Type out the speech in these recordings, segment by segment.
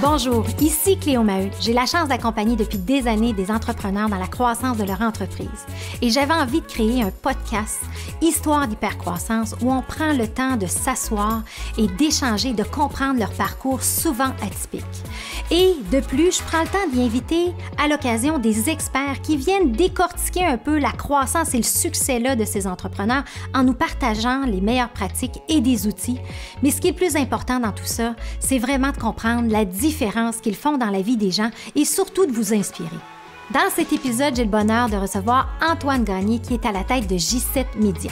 Bonjour, ici Cléo Maheu. J'ai la chance d'accompagner depuis des années des entrepreneurs dans la croissance de leur entreprise. Et j'avais envie de créer un podcast, Histoire d'hypercroissance, où on prend le temps de s'asseoir et d'échanger, de comprendre leur parcours souvent atypique. Et de plus, je prends le temps d'y inviter à l'occasion des experts qui viennent décortiquer un peu la croissance et le succès là, de ces entrepreneurs en nous partageant les meilleures pratiques et des outils. Mais ce qui est le plus important dans tout ça, c'est vraiment de comprendre la différence qu'ils font dans la vie des gens et surtout de vous inspirer. Dans cet épisode, j'ai le bonheur de recevoir Antoine Gagné qui est à la tête de J7 Media.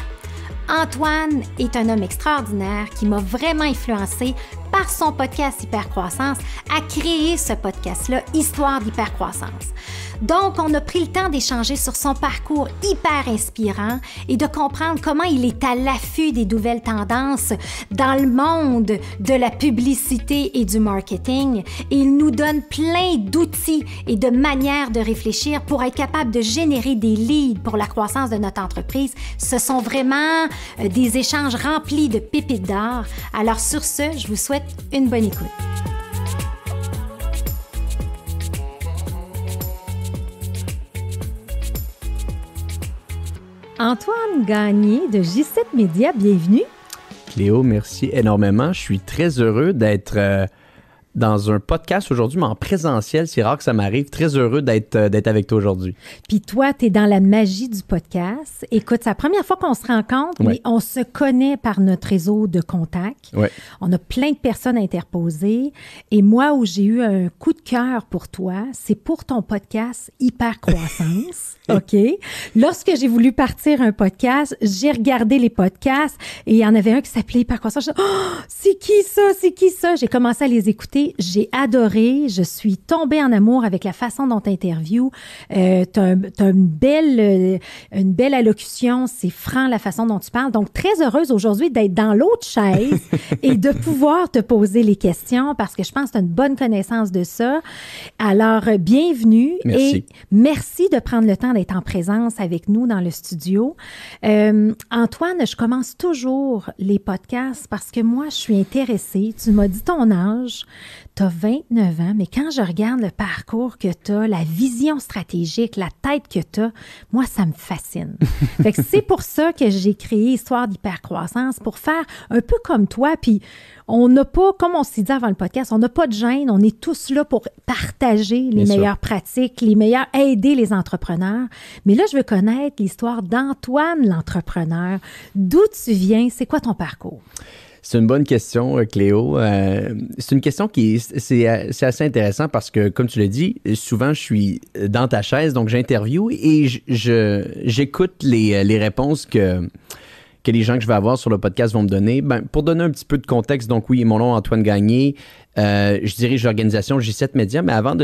Antoine est un homme extraordinaire qui m'a vraiment influencé par son podcast Hypercroissance à créer ce podcast-là, Histoire d'hypercroissance. Donc, on a pris le temps d'échanger sur son parcours hyper inspirant et de comprendre comment il est à l'affût des nouvelles tendances dans le monde de la publicité et du marketing. Et il nous donne plein d'outils et de manières de réfléchir pour être capable de générer des leads pour la croissance de notre entreprise. Ce sont vraiment des échanges remplis de pépites d'or. Alors sur ce, je vous souhaite une bonne écoute. Antoine Gagné de J7 Media, bienvenue. Cléo, merci énormément. Je suis très heureux d'être dans un podcast aujourd'hui, mais en présentiel. C'est rare que ça m'arrive. Très heureux d'être avec toi aujourd'hui. Puis toi, tu es dans la magie du podcast. Écoute, c'est la première fois qu'on se rencontre, mais on se connaît par notre réseau de contacts. Ouais. On a plein de personnes interposées. Et moi, où j'ai eu un coup de cœur pour toi, c'est pour ton podcast Hypercroissance. OK? Lorsque j'ai voulu partir un podcast, j'ai regardé les podcasts et il y en avait un qui s'appelait Hypercroissance. Je dis, oh, c'est qui ça? C'est qui ça? J'ai commencé à les écouter. J'ai adoré. Je suis tombée en amour avec la façon dont tu interviews. T'as une belle allocution. C'est franc la façon dont tu parles. Donc, très heureuse aujourd'hui d'être dans l'autre chaise et de pouvoir te poser les questions parce que je pense que tu as une bonne connaissance de ça. Alors, bienvenue. Merci. Et merci de prendre le temps d'être en présence avec nous dans le studio. Antoine, je commence toujours les podcasts parce que moi, je suis intéressée. Tu m'as dit ton âge. Tu as 29 ans, mais quand je regarde le parcours que tu as, la vision stratégique, la tête que tu as, moi, ça me fascine. Fait que c'est pour ça que j'ai créé Histoire d'hypercroissance, pour faire un peu comme toi. Puis on n'a pas, comme on s'est dit avant le podcast, on n'a pas de gêne. On est tous là pour partager les meilleures pratiques, aider les entrepreneurs. Mais là, je veux connaître l'histoire d'Antoine, l'entrepreneur. D'où tu viens? C'est quoi ton parcours? C'est une bonne question, Cléo. C'est une question c'est assez intéressant parce que, comme tu l'as dit, souvent je suis dans ta chaise, donc j'interviewe et j'écoute les réponses que les gens que je vais avoir sur le podcast vont me donner. Ben, pour donner un petit peu de contexte, donc oui, mon nom est Antoine Gagné. Je dirige l'organisation J7 Media, mais avant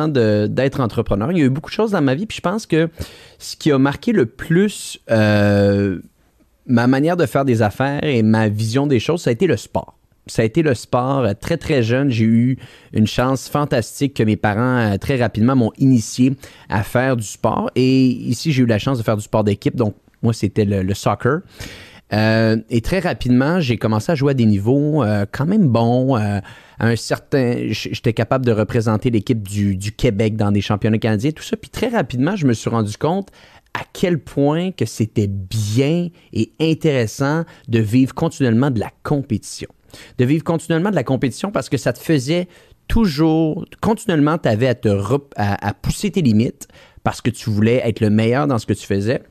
d'être entrepreneur, il y a eu beaucoup de choses dans ma vie. Puis je pense que ce qui a marqué le plus ma manière de faire des affaires et ma vision des choses, ça a été le sport. Ça a été le sport. Très, très jeune, j'ai eu une chance fantastique que mes parents, très rapidement, m'ont initié à faire du sport. Et ici, j'ai eu la chance de faire du sport d'équipe. Donc, moi, c'était le soccer. Et très rapidement, j'ai commencé à jouer à des niveaux quand même bons. À un certain, j'étais capable de représenter l'équipe du Québec dans des championnats canadiens, tout ça. Puis très rapidement, je me suis rendu compte à quel point que c'était bien et intéressant de vivre continuellement de la compétition. De vivre continuellement de la compétition parce que ça te faisait toujours, continuellement, tu avais à pousser tes limites parce que tu voulais être le meilleur dans ce que tu faisais.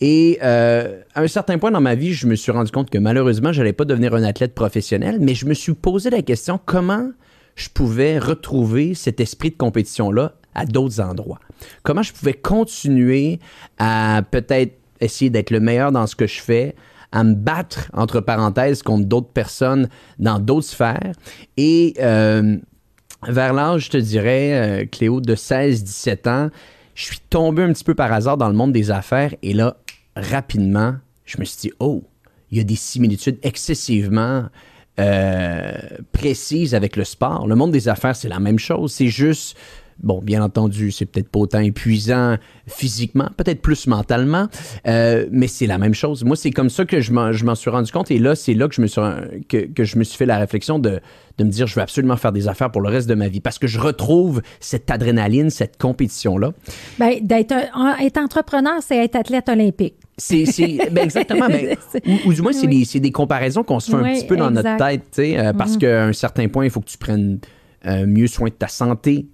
Et à un certain point dans ma vie, je me suis rendu compte que malheureusement, je n'allais pas devenir un athlète professionnel, mais je me suis posé la question comment je pouvais retrouver cet esprit de compétition-là à d'autres endroits. Comment je pouvais continuer à peut-être essayer d'être le meilleur dans ce que je fais, à me battre, entre parenthèses, contre d'autres personnes dans d'autres sphères. Et vers l'âge, je te dirais, Cléo, de 16-17 ans, je suis tombé un petit peu par hasard dans le monde des affaires. Et là, rapidement, je me suis dit, oh, il y a des similitudes excessivement précises avec le sport. Le monde des affaires, c'est la même chose. C'est juste Bon, bien entendu, c'est peut-être pas autant épuisant physiquement, peut-être plus mentalement, mais c'est la même chose. Moi, c'est comme ça que je m'en suis rendu compte. Et là, c'est là que je me suis fait la réflexion de me dire, je veux absolument faire des affaires pour le reste de ma vie. Parce que je retrouve cette adrénaline, cette compétition-là. Bien, être entrepreneur, c'est être athlète olympique. Ben exactement. Ben, ou du moins, c'est des comparaisons qu'on se fait un petit peu dans notre tête. Parce qu'à un certain point, il faut que tu prennes mieux soin de ta santé.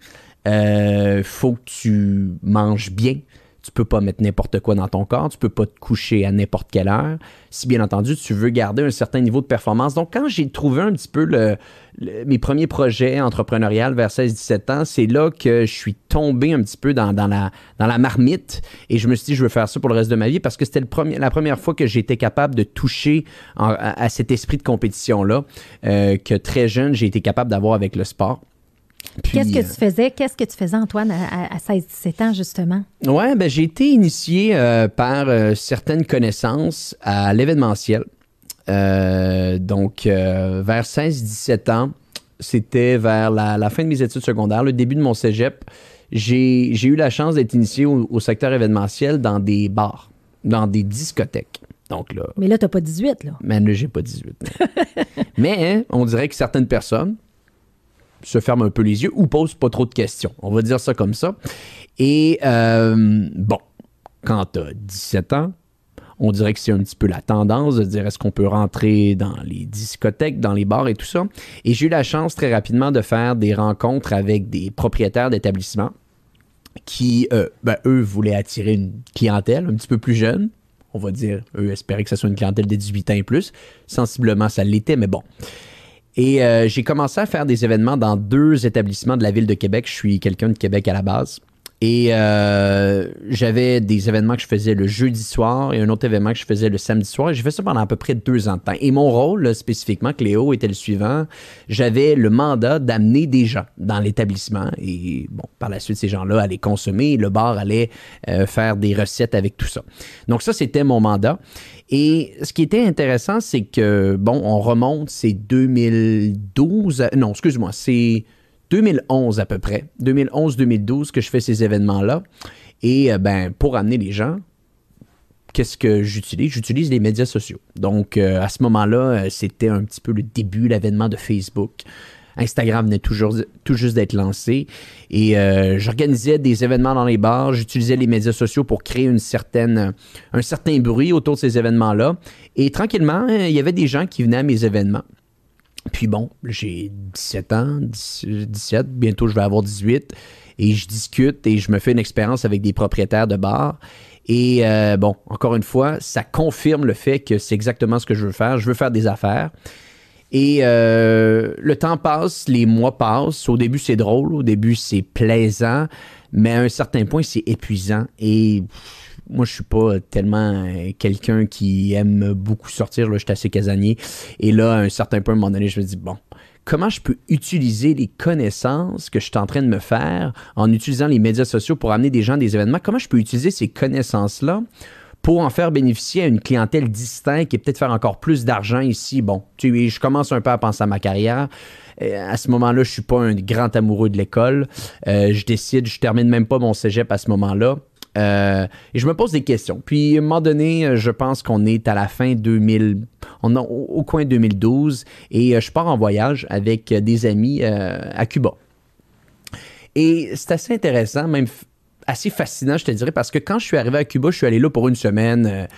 Faut que tu manges bien. Tu peux pas mettre n'importe quoi dans ton corps. Tu peux pas te coucher à n'importe quelle heure. Si, bien entendu, tu veux garder un certain niveau de performance. Donc, quand j'ai trouvé un petit peu mes premiers projets entrepreneuriaux vers 16-17 ans, c'est là que je suis tombé un petit peu dans la marmite et je me suis dit, je veux faire ça pour le reste de ma vie parce que c'était la première fois que j'étais capable de toucher à cet esprit de compétition-là que très jeune, j'ai été capable d'avoir avec le sport. Puis, Qu'est-ce que tu faisais, Antoine, à 16-17 ans, justement? Oui, ben, j'ai été initié par certaines connaissances à l'événementiel. Donc, vers 16-17 ans, c'était vers la fin de mes études secondaires, le début de mon cégep. J'ai eu la chance d'être initié au secteur événementiel dans des bars, dans des discothèques. Donc, là, mais là, tu n'as pas 18, là. Mais là, j'ai pas 18. Mais hein, on dirait que certaines personnes se ferment un peu les yeux ou posent pas trop de questions. On va dire ça comme ça. Et bon, quand tu as 17 ans, on dirait que c'est un petit peu la tendance de dire est-ce qu'on peut rentrer dans les discothèques, dans les bars et tout ça. Et j'ai eu la chance très rapidement de faire des rencontres avec des propriétaires d'établissements qui, eux, voulaient attirer une clientèle un petit peu plus jeune. On va dire, eux espéraient que ce soit une clientèle de 18 ans et plus. Sensiblement, ça l'était, mais bon. Et j'ai commencé à faire des événements dans 2 établissements de la ville de Québec. Je suis quelqu'un de Québec à la base. Et j'avais des événements que je faisais le jeudi soir et un autre événement que je faisais le samedi soir. Et j'ai fait ça pendant à peu près 2 ans de temps. Et mon rôle, là, spécifiquement, Cléo, était le suivant. J'avais le mandat d'amener des gens dans l'établissement. Et bon, par la suite, ces gens-là allaient consommer. Le bar allait faire des recettes avec tout ça. Donc ça, c'était mon mandat. Et ce qui était intéressant, c'est que, bon, on remonte, c'est 2012... non, excuse-moi, c'est 2011 à peu près, 2011-2012 que je fais ces événements-là. Et pour amener les gens, qu'est-ce que j'utilise? J'utilise les médias sociaux. Donc, à ce moment-là, c'était un petit peu le début, l'avènement de Facebook. Instagram venait tout juste d'être lancé. Et j'organisais des événements dans les bars. J'utilisais les médias sociaux pour créer un certain bruit autour de ces événements-là. Et tranquillement, il y avait des gens qui venaient à mes événements. Puis bon, j'ai 17 ans, 17, bientôt je vais avoir 18, et je discute et je me fais une expérience avec des propriétaires de bars. Et bon, encore une fois, ça confirme le fait que c'est exactement ce que je veux faire. Je veux faire des affaires. Et le temps passe, les mois passent. Au début, c'est drôle, au début, c'est plaisant, mais à un certain point, c'est épuisant. Et moi, je suis pas tellement quelqu'un qui aime beaucoup sortir. Là, je suis assez casanier. Et là, à un certain point, à un moment donné, je me dis, bon, comment je peux utiliser les connaissances que je suis en train de me faire en utilisant les médias sociaux pour amener des gens à des événements? Comment je peux utiliser ces connaissances-là pour en faire bénéficier à une clientèle distincte et peut-être faire encore plus d'argent ici? Bon, je commence un peu à penser à ma carrière. À ce moment-là, je suis pas un grand amoureux de l'école. Je termine même pas mon cégep à ce moment-là. Et je me pose des questions. Puis, à un moment donné, je pense qu'on est à la fin 2000, on est au coin 2012, et je pars en voyage avec des amis à Cuba. Et c'est assez intéressant, même assez fascinant, je te dirais, parce que quand je suis arrivé à Cuba, je suis allé là pour une semaine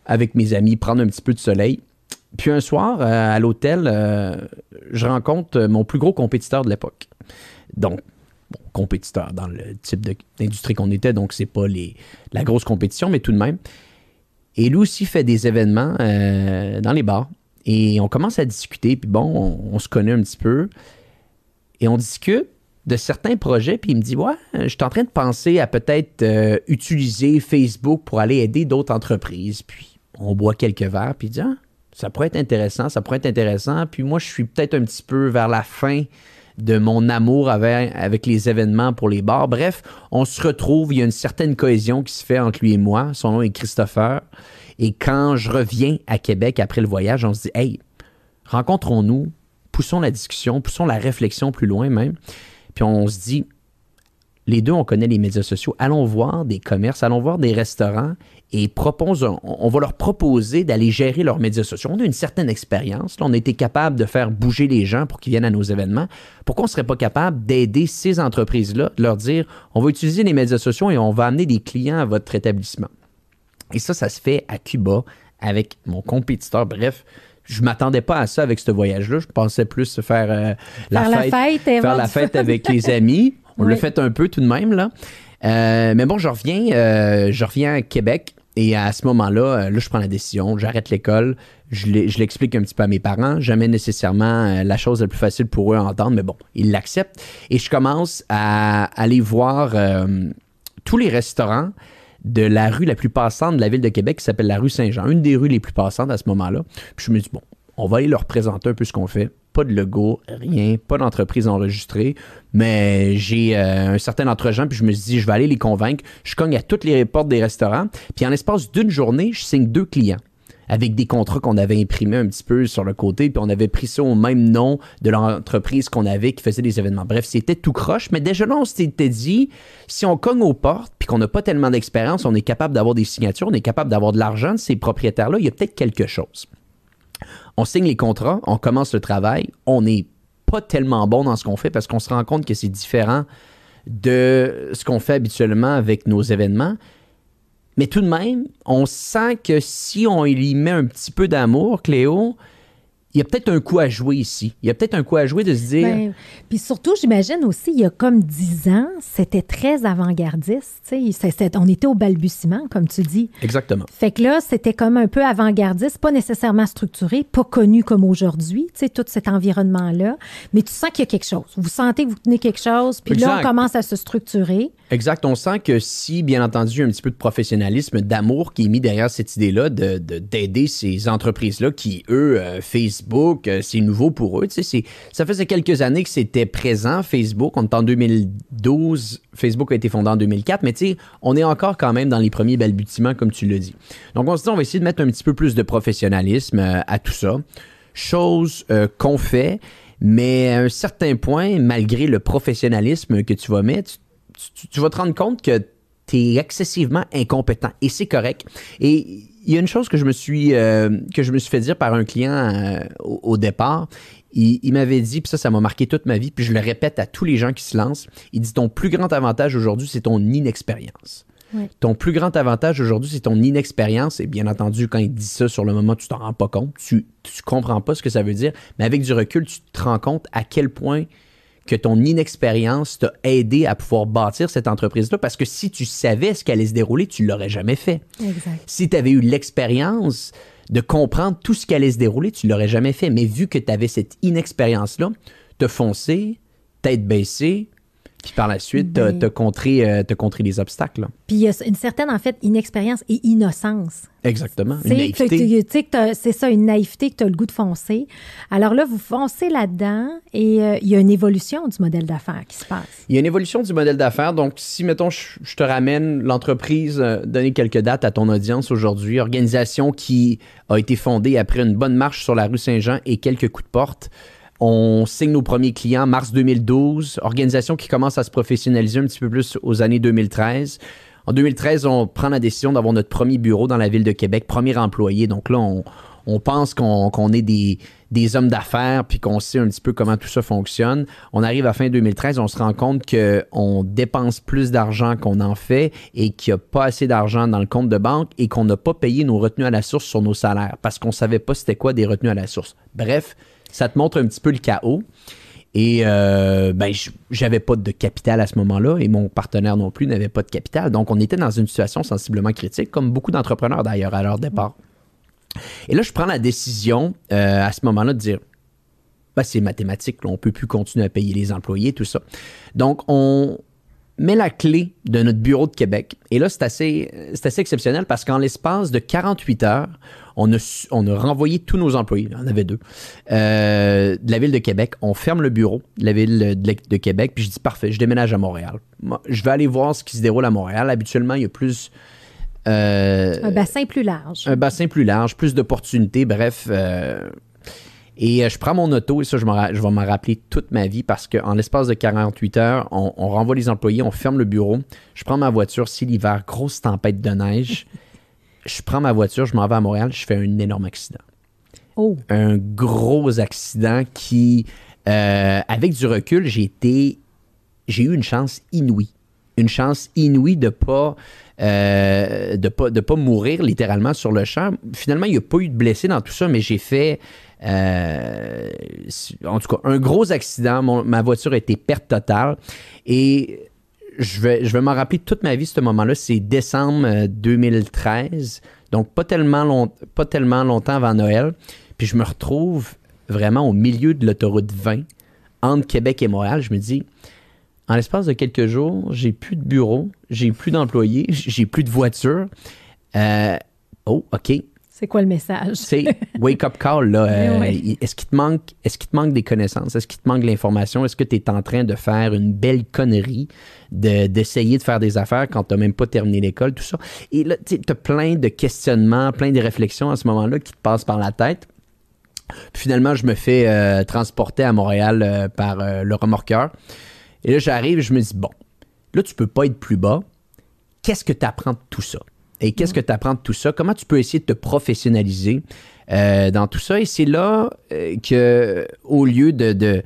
avec mes amis, prendre un petit peu de soleil. Puis un soir, à l'hôtel, je rencontre mon plus gros compétiteur de l'époque. Donc, bon, compétiteur dans le type d'industrie qu'on était, donc c'est pas la grosse compétition, mais tout de même. Et lui aussi fait des événements dans les bars. Et on commence à discuter, puis bon, on se connaît un petit peu. Et on discute de certains projets, puis il me dit, ouais, je suis en train de penser à peut-être utiliser Facebook pour aller aider d'autres entreprises. Puis on boit quelques verres, puis il dit, ah, ça pourrait être intéressant, ça pourrait être intéressant. Puis moi, je suis peut-être un petit peu vers la fin de mon amour avec les événements pour les bars. Bref, on se retrouve, il y a une certaine cohésion qui se fait entre lui et moi. Son nom est Christopher. Et quand je reviens à Québec après le voyage, on se dit, hey, rencontrons-nous, poussons la discussion, poussons la réflexion plus loin même. Puis on se dit, les deux, on connaît les médias sociaux. Allons voir des commerces, allons voir des restaurants et on va leur proposer d'aller gérer leurs médias sociaux. On a une certaine expérience. Là, on a été capable de faire bouger les gens pour qu'ils viennent à nos événements. Pourquoi on ne serait pas capable d'aider ces entreprises-là, de leur dire, on va utiliser les médias sociaux et on va amener des clients à votre établissement. Et ça se fait à Cuba avec mon compétiteur. Bref, je ne m'attendais pas à ça avec ce voyage-là. Je pensais plus faire la fête avec les amis. On l'a fait un peu tout de même, là. Mais bon, je reviens à Québec et à ce moment-là, je prends la décision, j'arrête l'école, je l'explique un petit peu à mes parents, jamais nécessairement la chose la plus facile pour eux à entendre, mais bon, ils l'acceptent. Et je commence à aller voir tous les restaurants de la rue la plus passante de la ville de Québec qui s'appelle la rue Saint-Jean, une des rues les plus passantes à ce moment-là. Puis je me dis, bon, on va aller leur présenter un peu ce qu'on fait. Pas de logo, rien, pas d'entreprise enregistrée, mais j'ai un certain entre-gens, puis je me suis dit, je vais aller les convaincre. Je cogne à toutes les portes des restaurants, puis en l'espace d'une journée, je signe 2 clients avec des contrats qu'on avait imprimés un petit peu sur le côté, puis on avait pris ça au même nom de l'entreprise qu'on avait qui faisait des événements. Bref, c'était tout croche, mais déjà là, on s'était dit, si on cogne aux portes, puis qu'on n'a pas tellement d'expérience, on est capable d'avoir des signatures, on est capable d'avoir de l'argent de ces propriétaires-là, il y a peut-être quelque chose. On signe les contrats, on commence le travail, on n'est pas tellement bon dans ce qu'on fait parce qu'on se rend compte que c'est différent de ce qu'on fait habituellement avec nos événements. Mais tout de même, on sent que si on y met un petit peu d'amour, Cléo, il y a peut-être un coup à jouer ici. Il y a peut-être un coup à jouer de se dire... Puis surtout, j'imagine aussi, il y a comme 10 ans, c'était très avant-gardiste. On était au balbutiement, comme tu dis. Exactement. Fait que là, c'était comme un peu avant-gardiste, pas nécessairement structuré, pas connu comme aujourd'hui, tout cet environnement-là. Mais tu sens qu'il y a quelque chose. Vous sentez que vous tenez quelque chose, puis là, on commence à se structurer. Exact. On sent que si, bien entendu, il y a un petit peu de professionnalisme, d'amour qui est mis derrière cette idée-là d'aider ces entreprises-là qui, eux, Facebook, c'est nouveau pour eux. Ça faisait quelques années que c'était présent, Facebook. On est en 2012. Facebook a été fondé en 2004. Mais on est encore quand même dans les premiers balbutiements, comme tu l'as dit. Donc, on se dit, on va essayer de mettre un petit peu plus de professionnalisme à tout ça. Chose qu'on fait, mais à un certain point, malgré le professionnalisme que tu vas mettre, tu vas te rendre compte que tu es excessivement incompétent et c'est correct. Et il y a une chose que je me suis fait dire par un client au départ. Il m'avait dit, puis ça m'a marqué toute ma vie, puis je le répète à tous les gens qui se lancent, il dit ton plus grand avantage aujourd'hui, c'est ton inexpérience. Oui. Ton plus grand avantage aujourd'hui, c'est ton inexpérience. Et bien entendu, quand il dit ça, sur le moment, tu t'en rends pas compte. Tu comprends pas ce que ça veut dire. Mais avec du recul, tu te rends compte à quel point que ton inexpérience t'a aidé à pouvoir bâtir cette entreprise-là. Parce que si tu savais ce qui allait se dérouler, tu l'aurais jamais fait. Exact. Si tu avais eu l'expérience de comprendre tout ce qui allait se dérouler, tu l'aurais jamais fait. Mais vu que tu avais cette inexpérience-là, t'as foncé, tête baissée, puis par la suite, t'as contré les obstacles. Là. Puis il y a une certaine, en fait, inexpérience et innocence. Exactement, une naïveté. C'est ça, une naïveté que tu as le goût de foncer. Alors là, vous foncez là-dedans et il y a une évolution du modèle d'affaires qui se passe. Il y a une évolution du modèle d'affaires. Donc, si, mettons, je te ramène l'entreprise, donner quelques dates à ton audience aujourd'hui, organisation qui a été fondée après une bonne marche sur la rue Saint-Jean et quelques coups de porte. On signe nos premiers clients mars 2012, organisation qui commence à se professionnaliser un petit peu plus aux années 2013. En 2013, on prend la décision d'avoir notre premier bureau dans la ville de Québec, premier employé. Donc là, on pense qu'on est des hommes d'affaires puis qu'on sait un petit peu comment tout ça fonctionne. On arrive à fin 2013, on se rend compte qu'on dépense plus d'argent qu'on en fait et qu'il n'y a pas assez d'argent dans le compte de banque et qu'on n'a pas payé nos retenues à la source sur nos salaires parce qu'on ne savait pas c'était quoi des retenues à la source. Bref, ça te montre un petit peu le chaos. Et j'avais pas de capital à ce moment-là et mon partenaire non plus n'avait pas de capital. Donc, on était dans une situation sensiblement critique, comme beaucoup d'entrepreneurs d'ailleurs à leur départ. Et là, je prends la décision à ce moment-là de dire, c'est mathématique, là, on ne peut plus continuer à payer les employés, tout ça. Donc, on met la clé de notre bureau de Québec. Et là, c'est assez exceptionnel parce qu'en l'espace de 48 heures, on a renvoyé tous nos employés, il y en avait 2, de la ville de Québec. On ferme le bureau de la ville de Québec, puis je dis parfait, je déménage à Montréal. Moi, je vais aller voir ce qui se déroule à Montréal. Habituellement, il y a plus... un bassin plus large. Un bassin plus large, plus d'opportunités, bref. Et je prends mon auto, et ça, je vais m'en rappeler toute ma vie parce qu'en l'espace de 48 heures, on renvoie les employés, on ferme le bureau. Je prends ma voiture, c'est l'hiver, grosse tempête de neige. Je prends ma voiture, je m'en vais à Montréal, je fais un énorme accident. Oh. Un gros accident qui, avec du recul, j'ai eu une chance inouïe. Une chance inouïe de pas mourir littéralement sur le champ. Finalement, il n'y a pas eu de blessés dans tout ça, mais j'ai fait, en tout cas, un gros accident. Ma voiture a été perte totale. Et je vais m'en rappeler toute ma vie, ce moment-là. C'est décembre 2013, donc pas tellement longtemps avant Noël. Puis je me retrouve vraiment au milieu de l'autoroute 20, entre Québec et Montréal. Je me dis... En l'espace de quelques jours, j'ai plus de bureau, j'ai plus d'employés, j'ai plus de voiture. OK. C'est quoi le message? C'est wake-up call, là. Oui. Est-ce qu'il te manque des connaissances? Est-ce qu'il te manque de l'information? Est-ce que tu es en train de faire une belle connerie, d'essayer de faire des affaires quand tu n'as même pas terminé l'école, tout ça? Et là, tu as plein de questionnements, plein de réflexions à ce moment-là qui te passent par la tête. Puis finalement, je me fais transporter à Montréal par le remorqueur. Et là, j'arrive et je me dis, bon, là, tu peux pas être plus bas. Qu'est-ce que tu apprends de tout ça? Et qu'est-ce que tu apprends de tout ça? Comment tu peux essayer de te professionnaliser dans tout ça? Et c'est là que, au lieu de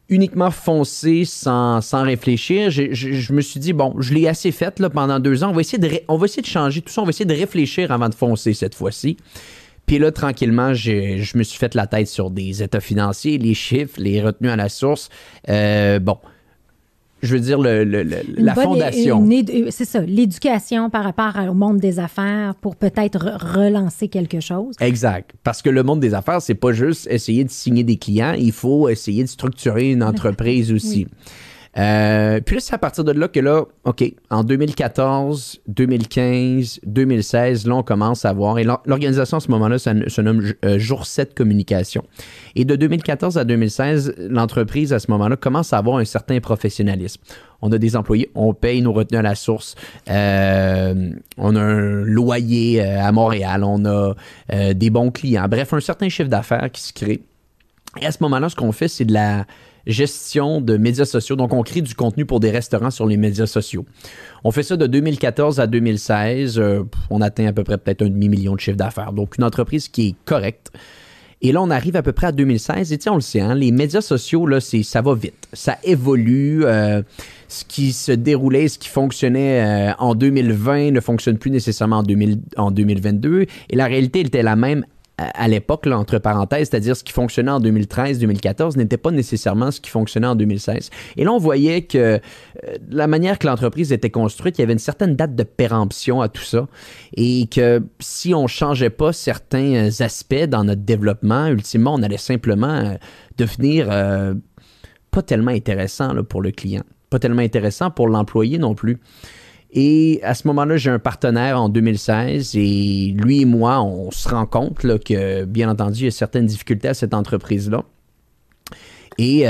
uniquement foncer sans réfléchir, je me suis dit, bon, je l'ai assez fait là, pendant 2 ans. On va essayer de changer tout ça. On va essayer de réfléchir avant de foncer cette fois-ci. Puis là, tranquillement, je me suis fait la tête sur des états financiers, les chiffres, les retenues à la source. Bon, je veux dire, la fondation. C'est ça, l'éducation par rapport au monde des affaires pour peut-être relancer quelque chose. Exact. Parce que le monde des affaires, c'est pas juste essayer de signer des clients, il faut essayer de structurer une entreprise aussi. Oui. Puis là, c'est à partir de là que là, OK, en 2014, 2015, 2016, là, on commence à voir, et l'organisation à ce moment-là se nomme Jour 7 Communication. Et de 2014 à 2016, l'entreprise à ce moment-là commence à avoir un certain professionnalisme. On a des employés, on paye nos retenues à la source, on a un loyer à Montréal, on a des bons clients. Bref, un certain chiffre d'affaires qui se crée. Et à ce moment-là, ce qu'on fait, c'est de la gestion de médias sociaux. Donc, on crée du contenu pour des restaurants sur les médias sociaux. On fait ça de 2014 à 2016. On atteint à peu près peut-être 1,5 million de chiffre d'affaires. Donc, une entreprise qui est correcte. Et là, on arrive à peu près à 2016. Et tu sais, on le sait, hein, les médias sociaux, là, ça va vite. Ça évolue. Ce qui se déroulait, ce qui fonctionnait en 2020 ne fonctionne plus nécessairement en 2022. Et la réalité, elle était la même à l'époque, là, entre parenthèses, c'est-à-dire ce qui fonctionnait en 2013-2014 n'était pas nécessairement ce qui fonctionnait en 2016. Et là, on voyait que la manière que l'entreprise était construite, il y avait une certaine date de péremption à tout ça et que si on ne changeait pas certains aspects dans notre développement, ultimement, on allait simplement devenir pas tellement intéressant là, pour le client, pas tellement intéressant pour l'employé non plus. Et à ce moment-là, j'ai un partenaire en 2016 et lui et moi, on se rend compte là, que, bien entendu, il y a certaines difficultés à cette entreprise-là. Et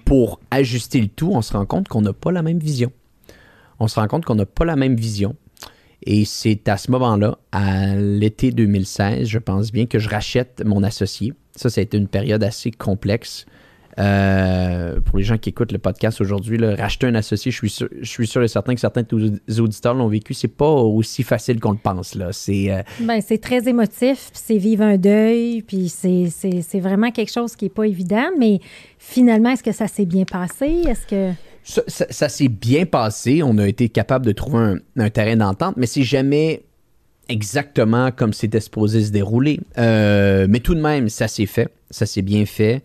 pour ajuster le tout, on se rend compte qu'on n'a pas la même vision. Et c'est à ce moment-là, à l'été 2016, je pense bien, que je rachète mon associé. Ça a été une période assez complexe. Pour les gens qui écoutent le podcast aujourd'hui, là, racheter un associé, je suis sûr et certain que certains de tes auditeurs l'ont vécu. C'est pas aussi facile qu'on le pense. Là. C'est très émotif, puis c'est vivre un deuil, puis c'est vraiment quelque chose qui n'est pas évident. Mais finalement, est-ce que ça s'est bien passé? Est-ce que... Ça s'est bien passé. On a été capable de trouver un terrain d'entente, mais c'est jamais exactement comme c'était supposé se dérouler. Mais tout de même, ça s'est fait. Ça s'est bien fait.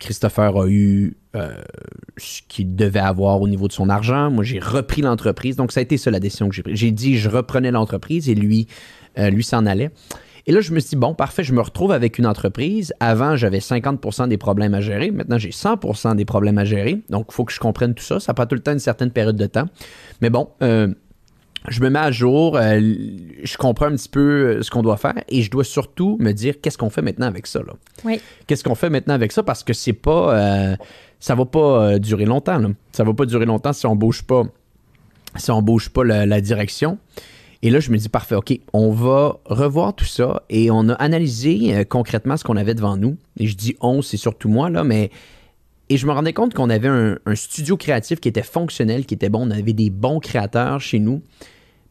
Christopher a eu ce qu'il devait avoir au niveau de son argent. Moi, j'ai repris l'entreprise. Donc, ça a été ça la décision que j'ai prise. J'ai dit je reprenais l'entreprise et lui s'en allait. Et là, je me suis dit, bon, parfait, je me retrouve avec une entreprise. Avant, j'avais 50% des problèmes à gérer. Maintenant, j'ai 100% des problèmes à gérer. Donc, il faut que je comprenne tout ça. Ça prend tout le temps une certaine période de temps. Mais bon, je me mets à jour, je comprends un petit peu ce qu'on doit faire et je dois surtout me dire qu'est-ce qu'on fait maintenant avec ça. Là. Oui. Qu'est-ce qu'on fait maintenant avec ça parce que c'est pas, ça va pas durer longtemps. Là. Ça va pas durer longtemps si on bouge pas la direction. Et là, je me dis, parfait, OK, on va revoir tout ça. Et on a analysé concrètement ce qu'on avait devant nous. Et je dis on, c'est surtout moi, là, mais... Et je me rendais compte qu'on avait un studio créatif qui était fonctionnel, qui était bon. On avait des bons créateurs chez nous.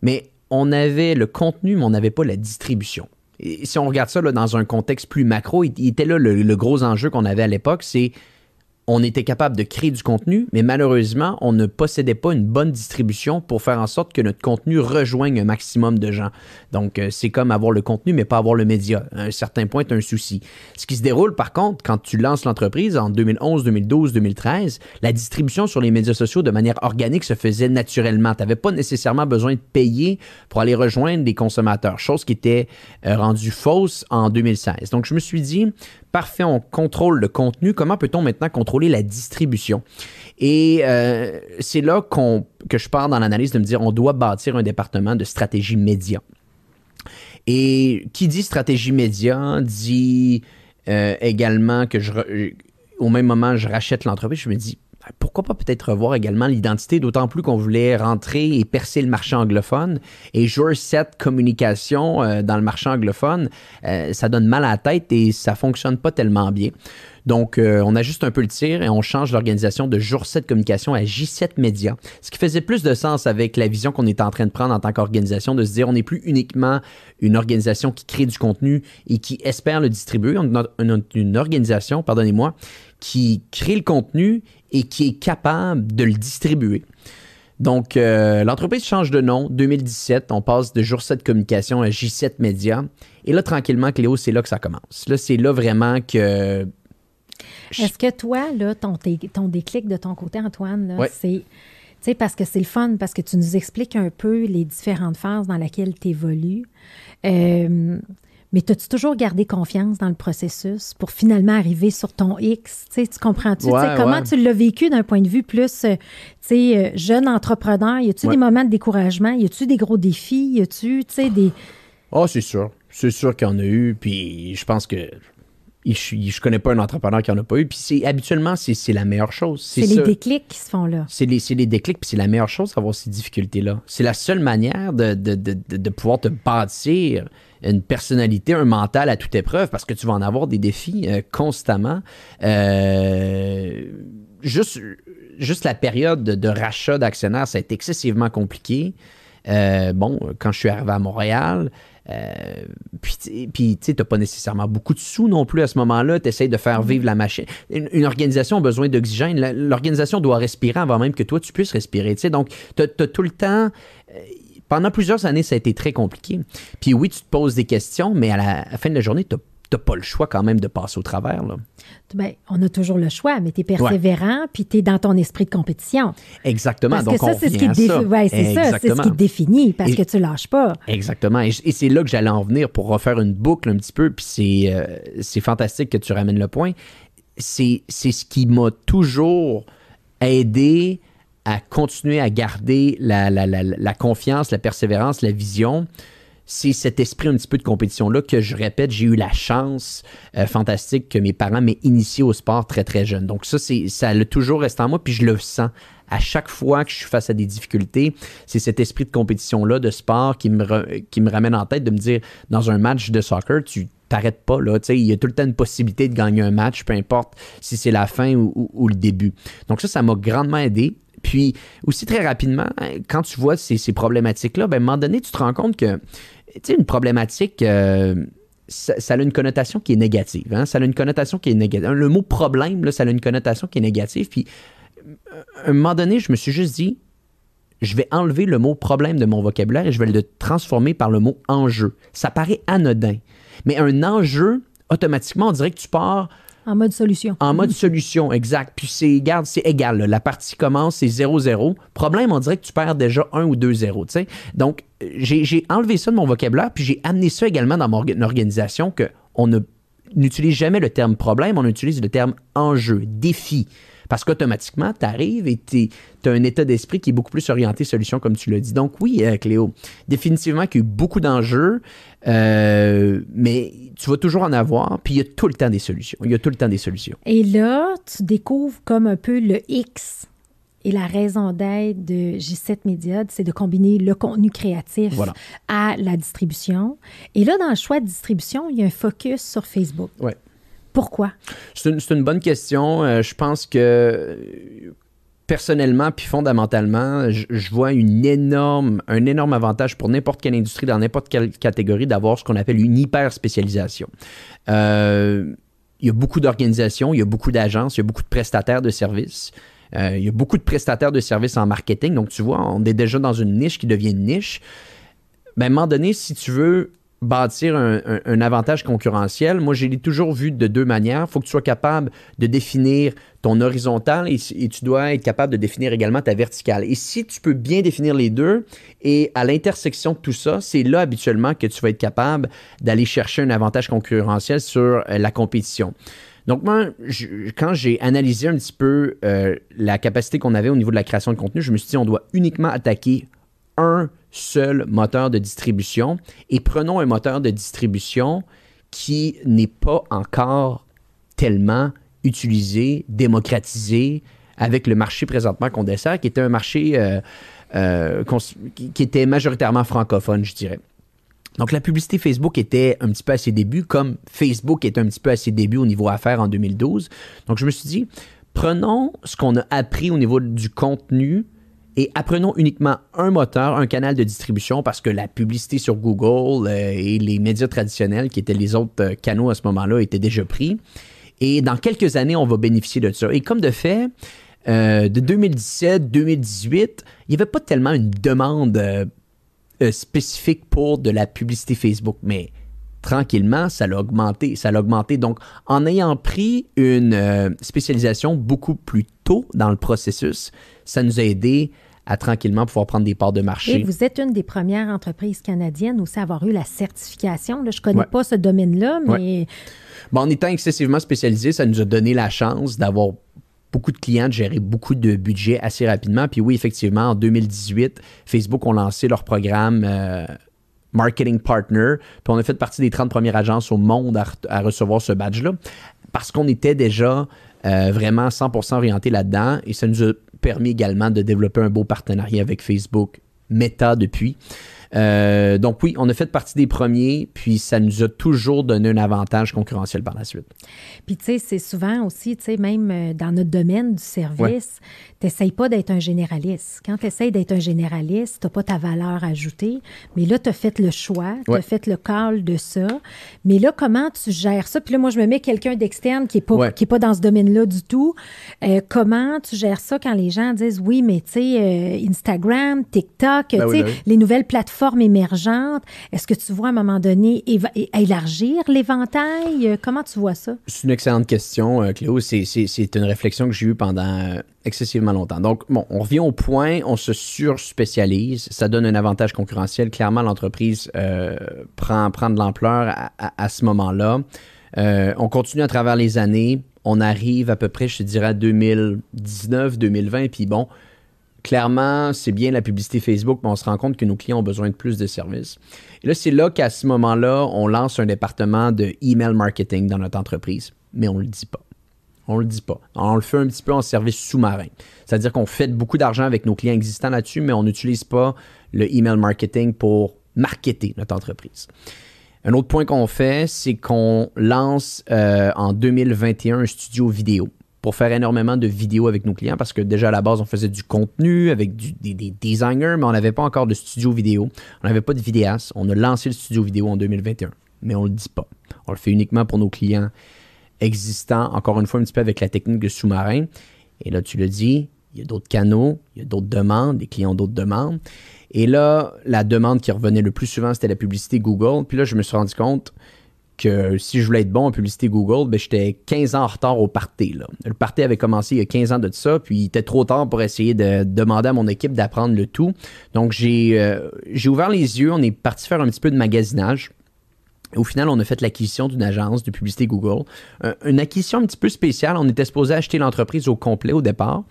Mais on avait le contenu, mais on n'avait pas la distribution. Et si on regarde ça là, dans un contexte plus macro, il était là le gros enjeu qu'on avait à l'époque, c'est on était capable de créer du contenu, mais malheureusement, on ne possédait pas une bonne distribution pour faire en sorte que notre contenu rejoigne un maximum de gens. Donc, c'est comme avoir le contenu, mais pas avoir le média. À un certain point, c'est un souci. Ce qui se déroule, par contre, quand tu lances l'entreprise en 2011, 2012, 2013, la distribution sur les médias sociaux de manière organique se faisait naturellement. Tu n'avais pas nécessairement besoin de payer pour aller rejoindre les consommateurs, chose qui était rendue fausse en 2016. Donc, je me suis dit, parfait, on contrôle le contenu. Comment peut-on maintenant contrôler la distribution? Et c'est là que je pars dans l'analyse de me dire on doit bâtir un département de stratégie média. Et qui dit stratégie média dit également que au même moment, je rachète l'entreprise. Je me dis pourquoi pas peut-être revoir également l'identité, d'autant plus qu'on voulait rentrer et percer le marché anglophone. Et jouer cette communication dans le marché anglophone, ça donne mal à la tête et ça fonctionne pas tellement bien. Donc, on ajuste un peu le tir et on change l'organisation de Jour 7 Communication à J7 Média. Ce qui faisait plus de sens avec la vision qu'on est en train de prendre en tant qu'organisation, de se dire on n'est plus uniquement une organisation qui crée du contenu et qui espère le distribuer. On a une organisation, pardonnez-moi, qui crée le contenu et qui est capable de le distribuer. Donc, l'entreprise change de nom. 2017, on passe de Jour 7 Communication à J7 Média. Et là, tranquillement, Cléo, c'est là que ça commence. Là, c'est là vraiment que... Est-ce que toi, là, ton déclic de ton côté, Antoine, là, ouais. c'est... Tu sais, parce que c'est le fun, parce que tu nous expliques un peu les différentes phases dans lesquelles tu évolues. Mais as-tu toujours gardé confiance dans le processus pour finalement arriver sur ton X? Tu comprends-tu? Ouais, comment ouais. tu l'as vécu d'un point de vue plus jeune entrepreneur? Y a-tu des moments de découragement? Y a-tu des gros défis? Y a-tu des... Ah, c'est sûr. C'est sûr qu'il y en a eu. Puis je pense que je connais pas un entrepreneur qui en a pas eu. Puis habituellement, c'est la meilleure chose. C'est les déclics qui se font là. C'est les déclics, puis c'est la meilleure chose d'avoir ces difficultés-là. C'est la seule manière de pouvoir te bâtir une personnalité, un mental à toute épreuve, parce que tu vas en avoir des défis constamment. Juste la période de rachat d'actionnaires, ça a été excessivement compliqué. Quand je suis arrivé à Montréal, puis tu sais, t'as pas nécessairement beaucoup de sous non plus à ce moment-là. Tu essaies de faire vivre la machine. Une organisation a besoin d'oxygène. L'organisation doit respirer avant même que toi, tu puisses respirer. Donc, t'as tout le temps... Pendant plusieurs années, ça a été très compliqué. Puis oui, tu te poses des questions, mais à la fin de la journée, t'as pas le choix quand même de passer au travers. Là. Bien, on a toujours le choix, mais tu es persévérant, puis tu es dans ton esprit de compétition. Exactement. Parce donc, que ça, c'est ce qui te définit, parce que tu lâches pas. Exactement. Et c'est là que j'allais en venir pour refaire une boucle un petit peu, puis c'est fantastique que tu ramènes le point. C'est ce qui m'a toujours aidé à continuer à garder la confiance, la persévérance, la vision. C'est cet esprit un petit peu de compétition-là que, je répète, j'ai eu la chance fantastique que mes parents m'aient initié au sport très, très jeune. Donc ça a toujours resté en moi, puis je le sens. À chaque fois que je suis face à des difficultés, c'est cet esprit de compétition-là, de sport qui me ramène en tête de me dire, dans un match de soccer, tu t'arrêtes pas, là. Il y a tout le temps une possibilité de gagner un match, peu importe si c'est la fin ou le début. Donc ça m'a grandement aidé. Puis aussi très rapidement, quand tu vois ces problématiques-là, à un moment donné, tu te rends compte que, une problématique, ça a une connotation qui est négative. Hein? Ça a une connotation qui est négative. Le mot problème, là, ça a une connotation qui est négative. Puis à un moment donné, je me suis juste dit, je vais enlever le mot problème de mon vocabulaire et je vais le transformer par le mot enjeu. Ça paraît anodin. Mais un enjeu, automatiquement, on dirait que tu pars... En mode solution. En mode solution, exact. Puis c'est égal. Là. La partie commence, c'est 0-0. Problème, on dirait que tu perds déjà 1 ou 2-0. T'sais? Donc, j'ai enlevé ça de mon vocabulaire, puis j'ai amené ça également dans mon organisation, qu'on n'utilise jamais le terme problème, on utilise le terme enjeu, défi. Parce qu'automatiquement, tu arrives et tu as un état d'esprit qui est beaucoup plus orienté solution, comme tu l'as dit. Donc oui, Cléo, définitivement qu'il y a eu beaucoup d'enjeux, mais tu vas toujours en avoir, puis il y a tout le temps des solutions. Il y a tout le temps des solutions. Et là, tu découvres comme un peu le X. Et la raison d'être de J7 Média, c'est de combiner le contenu créatif à la distribution. Et là, dans le choix de distribution, il y a un focus sur Facebook. Oui. Pourquoi? C'est une bonne question. Je pense que personnellement puis fondamentalement, je vois un énorme avantage pour n'importe quelle industrie, dans n'importe quelle catégorie, d'avoir ce qu'on appelle une hyper-spécialisation. Il y a beaucoup d'organisations, il y a beaucoup d'agences, il y a beaucoup de prestataires de services. Il y a beaucoup de prestataires de services en marketing. Donc, tu vois, on est déjà dans une niche qui devient une niche. Ben, à un moment donné, si tu veux bâtir un avantage concurrentiel, moi, je l'ai toujours vu de deux manières. Il faut que tu sois capable de définir ton horizontal et tu dois être capable de définir également ta verticale. Et si tu peux bien définir les deux et à l'intersection de tout ça, c'est là habituellement que tu vas être capable d'aller chercher un avantage concurrentiel sur la compétition. Donc, moi, quand j'ai analysé un petit peu la capacité qu'on avait au niveau de la création de contenu, je me suis dit, on doit uniquement attaquer un seul moteur de distribution et prenons un moteur de distribution qui n'est pas encore tellement utilisé, démocratisé avec le marché présentement qu'on dessert, qui était un marché qui était majoritairement francophone, je dirais. Donc, la publicité Facebook était un petit peu à ses débuts, comme Facebook était un petit peu à ses débuts au niveau affaires en 2012. Donc, je me suis dit, prenons ce qu'on a appris au niveau du contenu et apprenons uniquement un moteur, un canal de distribution, parce que la publicité sur Google et les médias traditionnels, qui étaient les autres canaux à ce moment-là, étaient déjà pris. Et dans quelques années, on va bénéficier de ça. Et comme de fait, de 2017-2018, il n'y avait pas tellement une demande spécifique pour de la publicité Facebook, mais tranquillement, ça l'a augmenté. Donc, en ayant pris une spécialisation beaucoup plus tôt dans le processus, ça nous a aidé à tranquillement pouvoir prendre des parts de marché. Et vous êtes une des premières entreprises canadiennes aussi à avoir eu la certification. Là, je ne connais pas ce domaine-là, mais... Bon, en étant excessivement spécialisé, ça nous a donné la chance d'avoir beaucoup de clients, de gérer beaucoup de budget assez rapidement. Puis oui, effectivement, en 2018, Facebook ont lancé leur programme Marketing Partner. Puis on a fait partie des 30 premières agences au monde à recevoir ce badge-là parce qu'on était déjà vraiment 100% orienté là-dedans et ça nous a permis également de développer un beau partenariat avec Facebook, Meta depuis. Donc oui, on a fait partie des premiers, puis ça nous a toujours donné un avantage concurrentiel par la suite. Puis tu sais, c'est souvent aussi, tu sais, même dans notre domaine du service, tu n'essayes pas d'être un généraliste. Quand tu essayes d'être un généraliste, tu n'as pas ta valeur ajoutée, mais là, tu as fait le choix, tu as fait le call de ça. Mais là, comment tu gères ça? Puis là, moi, je me mets quelqu'un d'externe qui est pas dans ce domaine-là du tout. Comment tu gères ça quand les gens disent, oui, mais tu sais, Instagram, TikTok, tu sais, les nouvelles plateformes émergentes, est-ce que tu vois à un moment donné élargir l'éventail? Comment tu vois ça? C'est une excellente question, Cléo. C'est une réflexion que j'ai eue pendant excessivement longtemps. Donc, bon, on revient au point, on se surspécialise, ça donne un avantage concurrentiel. Clairement, l'entreprise prend de l'ampleur à ce moment-là. On continue à travers les années. On arrive à peu près, je te dirais, à 2019, 2020, puis bon, clairement, c'est bien la publicité Facebook, mais on se rend compte que nos clients ont besoin de plus de services. Et là, c'est là qu'à ce moment-là, on lance un département de email marketing dans notre entreprise, mais on ne le dit pas. On le dit pas. On le fait un petit peu en service sous-marin. C'est-à-dire qu'on fait beaucoup d'argent avec nos clients existants là-dessus, mais on n'utilise pas le email marketing pour marketer notre entreprise. Un autre point qu'on fait, c'est qu'on lance en 2021 un studio vidéo pour faire énormément de vidéos avec nos clients parce que déjà à la base, on faisait du contenu avec des designers, mais on n'avait pas encore de studio vidéo. On n'avait pas de vidéastes. On a lancé le studio vidéo en 2021, mais on ne le dit pas. On le fait uniquement pour nos clients existants, encore une fois, un petit peu avec la technique de sous-marin. Et là, tu le dis, il y a d'autres canaux, il y a d'autres demandes, les clients ont d'autres demandes. Et là, la demande qui revenait le plus souvent, c'était la publicité Google. Puis là, je me suis rendu compte que si je voulais être bon en publicité Google, ben j'étais 15 ans en retard au party. Là. Le party avait commencé il y a 15 ans de ça, puis il était trop tard pour essayer de demander à mon équipe d'apprendre le tout. Donc, j'ai ouvert les yeux, on est parti faire un petit peu de magasinage. Au final, on a fait l'acquisition d'une agence de publicité Google. Une acquisition un petit peu spéciale. On était supposé acheter l'entreprise au complet au départ.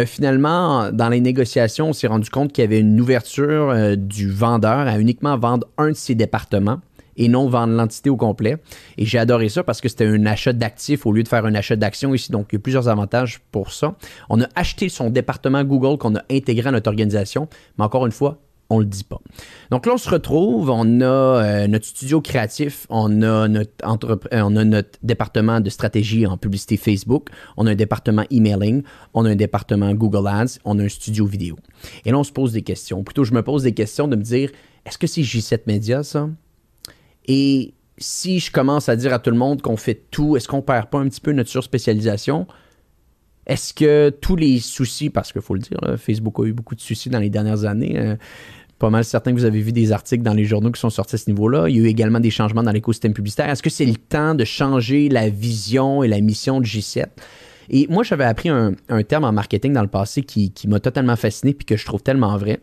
Finalement, dans les négociations, on s'est rendu compte qu'il y avait une ouverture du vendeur à uniquement vendre un de ses départements et non vendre l'entité au complet. Et j'ai adoré ça parce que c'était un achat d'actifs au lieu de faire un achat d'actions ici. Donc, il y a plusieurs avantages pour ça. On a acheté son département Google qu'on a intégré à notre organisation, mais encore une fois, on ne le dit pas. Donc là, on se retrouve, on a notre studio créatif, on a notre département de stratégie en publicité Facebook, on a un département emailing, on a un département Google Ads, on a un studio vidéo. Et là, on se pose des questions. Ou plutôt, je me pose des questions de me dire, est-ce que c'est J7 Media, ça? Et si je commence à dire à tout le monde qu'on fait tout, est-ce qu'on ne perd pas un petit peu notre surspécialisation? Est-ce que tous les soucis, parce qu'il faut le dire, là, Facebook a eu beaucoup de soucis dans les dernières années, pas mal certain que vous avez vu des articles dans les journaux qui sont sortis à ce niveau-là. Il y a eu également des changements dans l'écosystème publicitaire. Est-ce que c'est le temps de changer la vision et la mission de J7? Et moi, j'avais appris un terme en marketing dans le passé qui m'a totalement fasciné et que je trouve tellement vrai.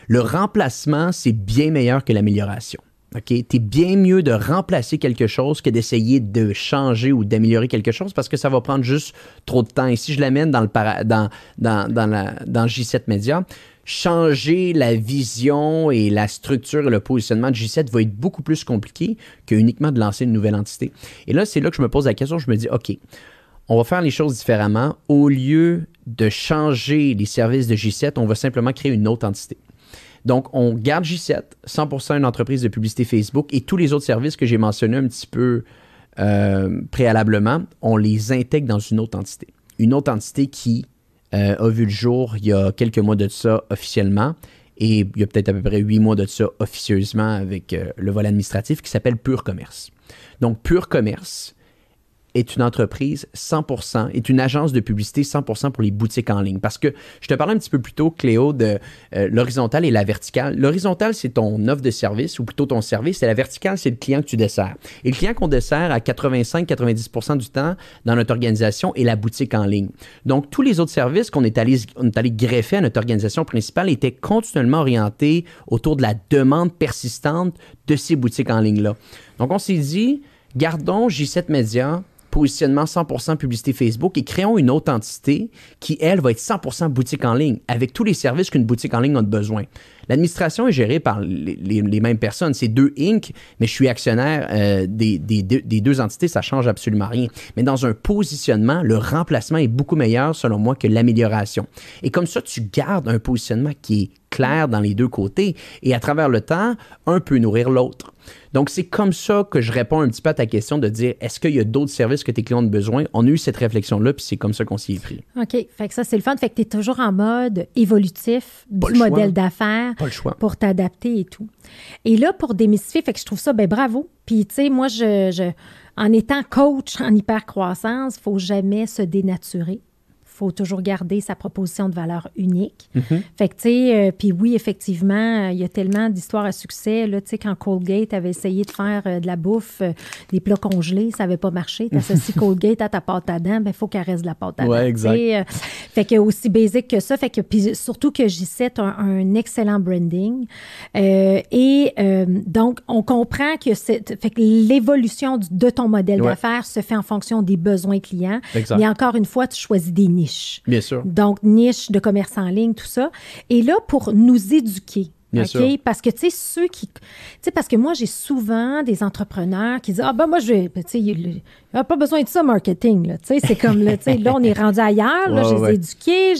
Le remplacement, c'est bien meilleur que l'amélioration. Okay? T'es bien mieux de remplacer quelque chose que d'essayer de changer ou d'améliorer quelque chose parce que ça va prendre juste trop de temps. Et si je l'amène dans J7 Media, changer la vision et la structure et le positionnement de J7 va être beaucoup plus compliqué que uniquement de lancer une nouvelle entité. Et là, c'est là que je me pose la question, je me dis, OK, on va faire les choses différemment. Au lieu de changer les services de J7, on va simplement créer une autre entité. Donc, on garde J7, 100% une entreprise de publicité Facebook et tous les autres services que j'ai mentionnés un petit peu préalablement, on les intègre dans une autre entité. Une autre entité qui a vu le jour il y a quelques mois de ça officiellement et il y a peut-être à peu près 8 mois de ça officieusement avec le volet administratif qui s'appelle Pure Commerce. Donc, Pure Commerce est une entreprise 100%, est une agence de publicité 100% pour les boutiques en ligne. Parce que je te parlais un petit peu plus tôt, Cléo, de l'horizontale et la verticale. L'horizontale, c'est ton offre de service, ou plutôt ton service, et la verticale, c'est le client que tu desserres. Et le client qu'on dessert à 85-90% du temps dans notre organisation est la boutique en ligne. Donc, tous les autres services qu'on est allé greffer à notre organisation principale étaient continuellement orientés autour de la demande persistante de ces boutiques en ligne-là. Donc, on s'est dit, gardons J7 Media, positionnement 100% publicité Facebook et créons une autre entité qui, elle, va être 100% boutique en ligne avec tous les services qu'une boutique en ligne a besoin. L'administration est gérée par les mêmes personnes. C'est deux Inc., mais je suis actionnaire des deux entités, ça ne change absolument rien. Mais dans un positionnement, le remplacement est beaucoup meilleur, selon moi, que l'amélioration. Et comme ça, tu gardes un positionnement qui est clair dans les deux côtés et à travers le temps, un peut nourrir l'autre. Donc, c'est comme ça que je réponds un petit peu à ta question de dire, est-ce qu'il y a d'autres services que tes clients ont besoin? On a eu cette réflexion-là, puis c'est comme ça qu'on s'y est pris. OK. Fait que ça, c'est le fun. Fait que tu es toujours en mode évolutif du modèle d'affaires pour t'adapter et tout. Et là, pour démystifier, fait que je trouve ça, bravo. Puis, tu sais, moi, en étant coach en hypercroissance, il ne faut jamais se dénaturer. Il faut toujours garder sa proposition de valeur unique. Mm-hmm. Fait que, tu sais, puis oui, effectivement, il y a tellement d'histoires à succès. Là, tu sais, quand Colgate avait essayé de faire de la bouffe, des plats congelés, ça n'avait pas marché. Tu associes Colgate à ta pâte à dents, il faut qu'elle reste de la pâte à dents. Oui, exact. Fait que aussi basique que ça. Fait que, puis surtout que J7 a un excellent branding. Donc, on comprend que fait que l'évolution de ton modèle d'affaires se fait en fonction des besoins clients. Exact. Mais encore une fois, tu choisis des niches. Bien sûr. Donc, niche de commerce en ligne, tout ça. Et là, pour nous éduquer, bien sûr. Parce que, tu sais, parce que moi, j'ai souvent des entrepreneurs qui disent, moi, tu sais, il n'y a pas besoin de ça, marketing, là. Tu sais, c'est comme, là, tu sais, là, on est rendu ailleurs, là, je les ai éduqués,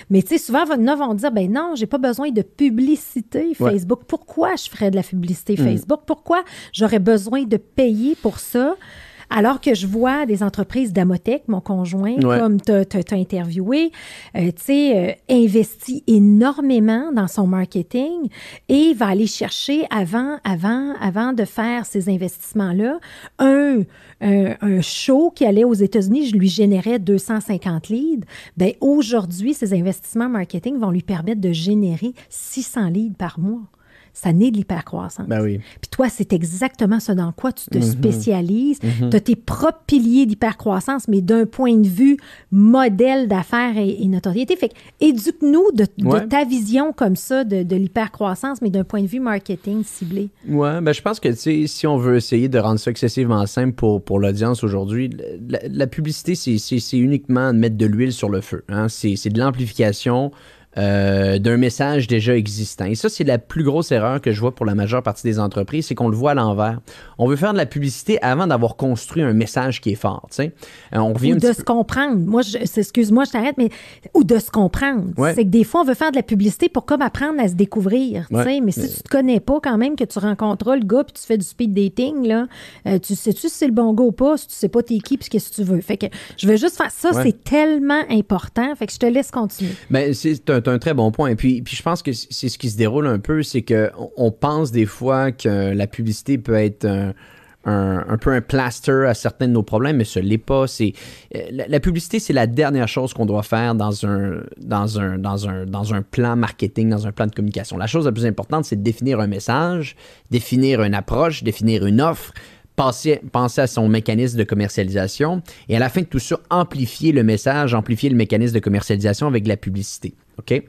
mais, tu sais, souvent, ils vont dire, non, j'ai pas besoin de publicité Facebook. Pourquoi je ferais de la publicité Facebook? Pourquoi j'aurais besoin de payer pour ça? Alors que je vois des entreprises d'Amotech, mon conjoint, comme tu as interviewé, investit énormément dans son marketing et va aller chercher avant de faire ces investissements-là, un show qui allait aux États-Unis, je lui générais 250 leads. Bien, aujourd'hui, ces investissements marketing vont lui permettre de générer 600 leads par mois. Ça naît de l'hypercroissance. Ben oui. Puis toi, c'est exactement ce dans quoi tu te spécialises. Tu as tes propres piliers d'hypercroissance, mais d'un point de vue modèle d'affaires et notoriété. Fait que éduque-nous de ta vision comme ça de l'hypercroissance, mais d'un point de vue marketing ciblé. Oui, je pense que si on veut essayer de rendre ça excessivement simple pour l'audience aujourd'hui, la publicité, c'est uniquement de mettre de l'huile sur le feu. Hein? C'est de l'amplification d'un message déjà existant. Et ça, c'est la plus grosse erreur que je vois pour la majeure partie des entreprises, c'est qu'on le voit à l'envers. On veut faire de la publicité avant d'avoir construit un message qui est fort. Tu sais. On revient ou de se comprendre. Moi, excuse-moi, je t'arrête, mais ou de se comprendre. Ouais. C'est que des fois, on veut faire de la publicité pour comme apprendre à se découvrir. Tu sais. Mais si tu te connais pas quand même, que tu rencontreras le gars puis tu fais du speed dating, là, tu sais-tu si c'est le bon gars ou pas, si tu sais pas t'es qui puis qu'est-ce que tu veux. Fait que je veux juste faire ça, c'est tellement important. Fait que je te laisse continuer. Ben, c'est un très bon point. Puis je pense que c'est ce qui se déroule un peu, c'est qu'on pense des fois que la publicité peut être un peu un plaster à certains de nos problèmes, mais ce l'est pas. La publicité, c'est la dernière chose qu'on doit faire dans un plan marketing, dans un plan de communication. La chose la plus importante, c'est de définir un message, définir une approche, définir une offre, penser à son mécanisme de commercialisation et à la fin de tout ça, amplifier le message, amplifier le mécanisme de commercialisation avec de la publicité. OK?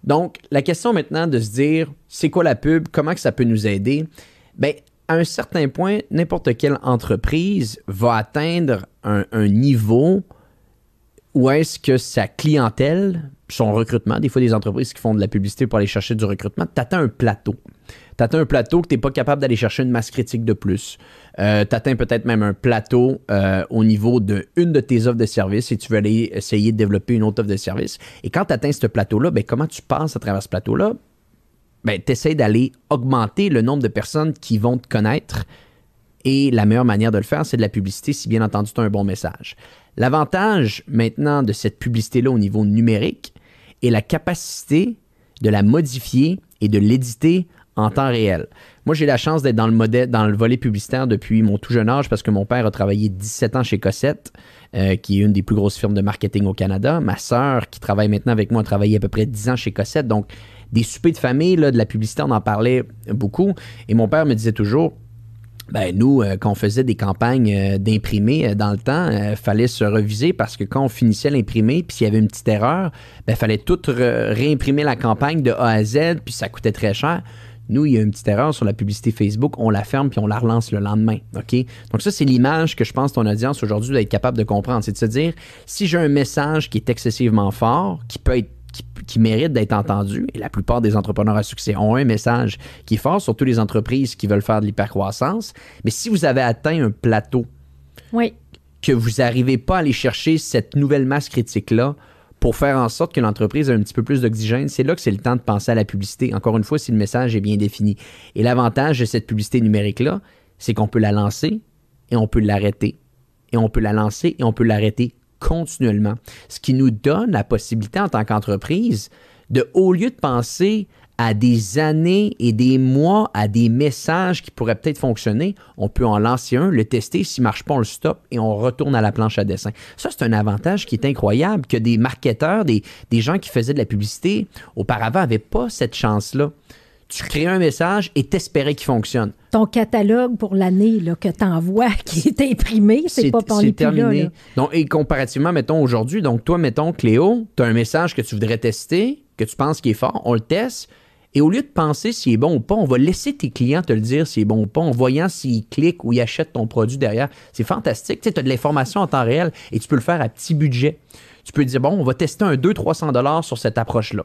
Donc, la question maintenant de se dire, c'est quoi la pub? Comment que ça peut nous aider? Bien, à un certain point, n'importe quelle entreprise va atteindre un niveau où est-ce que sa clientèle, son recrutement, des fois des entreprises qui font de la publicité pour aller chercher du recrutement, t'atteins un plateau. T'atteins un plateau que tu n'es pas capable d'aller chercher une masse critique de plus. T'atteins peut-être même un plateau au niveau d'une de tes offres de service et tu veux aller essayer de développer une autre offre de service. Et quand tu atteins ce plateau-là, ben, comment tu passes à travers ce plateau-là? Ben, tu essaies d'aller augmenter le nombre de personnes qui vont te connaître et la meilleure manière de le faire, c'est de la publicité si bien entendu tu as un bon message. L'avantage maintenant de cette publicité-là au niveau numérique est la capacité de la modifier et de l'éditer en temps réel. Moi, j'ai la chance d'être dans le volet publicitaire depuis mon tout jeune âge parce que mon père a travaillé 17 ans chez Cossette, qui est une des plus grosses firmes de marketing au Canada. Ma sœur, qui travaille maintenant avec moi, a travaillé à peu près 10 ans chez Cossette. Donc, des soupers de famille, là, de la publicité, on en parlait beaucoup. Et mon père me disait toujours, ben nous, quand on faisait des campagnes d'imprimés dans le temps, fallait se reviser parce que quand on finissait l'imprimer, puis s'il y avait une petite erreur, ben fallait tout réimprimer la campagne de A à Z, puis ça coûtait très cher. Nous, il y a une petite erreur sur la publicité Facebook, on la ferme puis on la relance le lendemain. OK? Donc ça, c'est l'image que je pense ton audience aujourd'hui doit être capable de comprendre. C'est de se dire, si j'ai un message qui est excessivement fort, qui mérite d'être entendu, et la plupart des entrepreneurs à succès ont un message qui est fort, surtout les entreprises qui veulent faire de l'hypercroissance, mais si vous avez atteint un plateau, que vous n'arrivez pas à aller chercher cette nouvelle masse critique-là, pour faire en sorte que l'entreprise ait un petit peu plus d'oxygène, c'est là que c'est le temps de penser à la publicité. Encore une fois, si le message est bien défini. Et l'avantage de cette publicité numérique-là, c'est qu'on peut la lancer et on peut l'arrêter. Et on peut la lancer et on peut l'arrêter continuellement. Ce qui nous donne la possibilité en tant qu'entreprise de, au lieu de penser à des années et des mois, à des messages qui pourraient peut-être fonctionner, on peut en lancer un, le tester, s'il ne marche pas, on le stoppe et on retourne à la planche à dessin. Ça, c'est un avantage qui est incroyable, que des marketeurs, des gens qui faisaient de la publicité auparavant n'avaient pas cette chance-là. Tu crées un message et t'espérais qu'il fonctionne. Ton catalogue pour l'année là, que tu envoies, qui est imprimé, c'est pas pour les terminé. Là. Donc, et comparativement, mettons, aujourd'hui, donc toi, mettons, Cléo, tu as un message que tu voudrais tester, que tu penses qu'il est fort, on le teste, et au lieu de penser s'il est bon ou pas, on va laisser tes clients te le dire s'il est bon ou pas, en voyant s'ils cliquent ou ils achètent ton produit derrière. C'est fantastique. Tu sais, as de l'information en temps réel et tu peux le faire à petit budget. Tu peux dire, bon, on va tester un 200-300$ sur cette approche-là.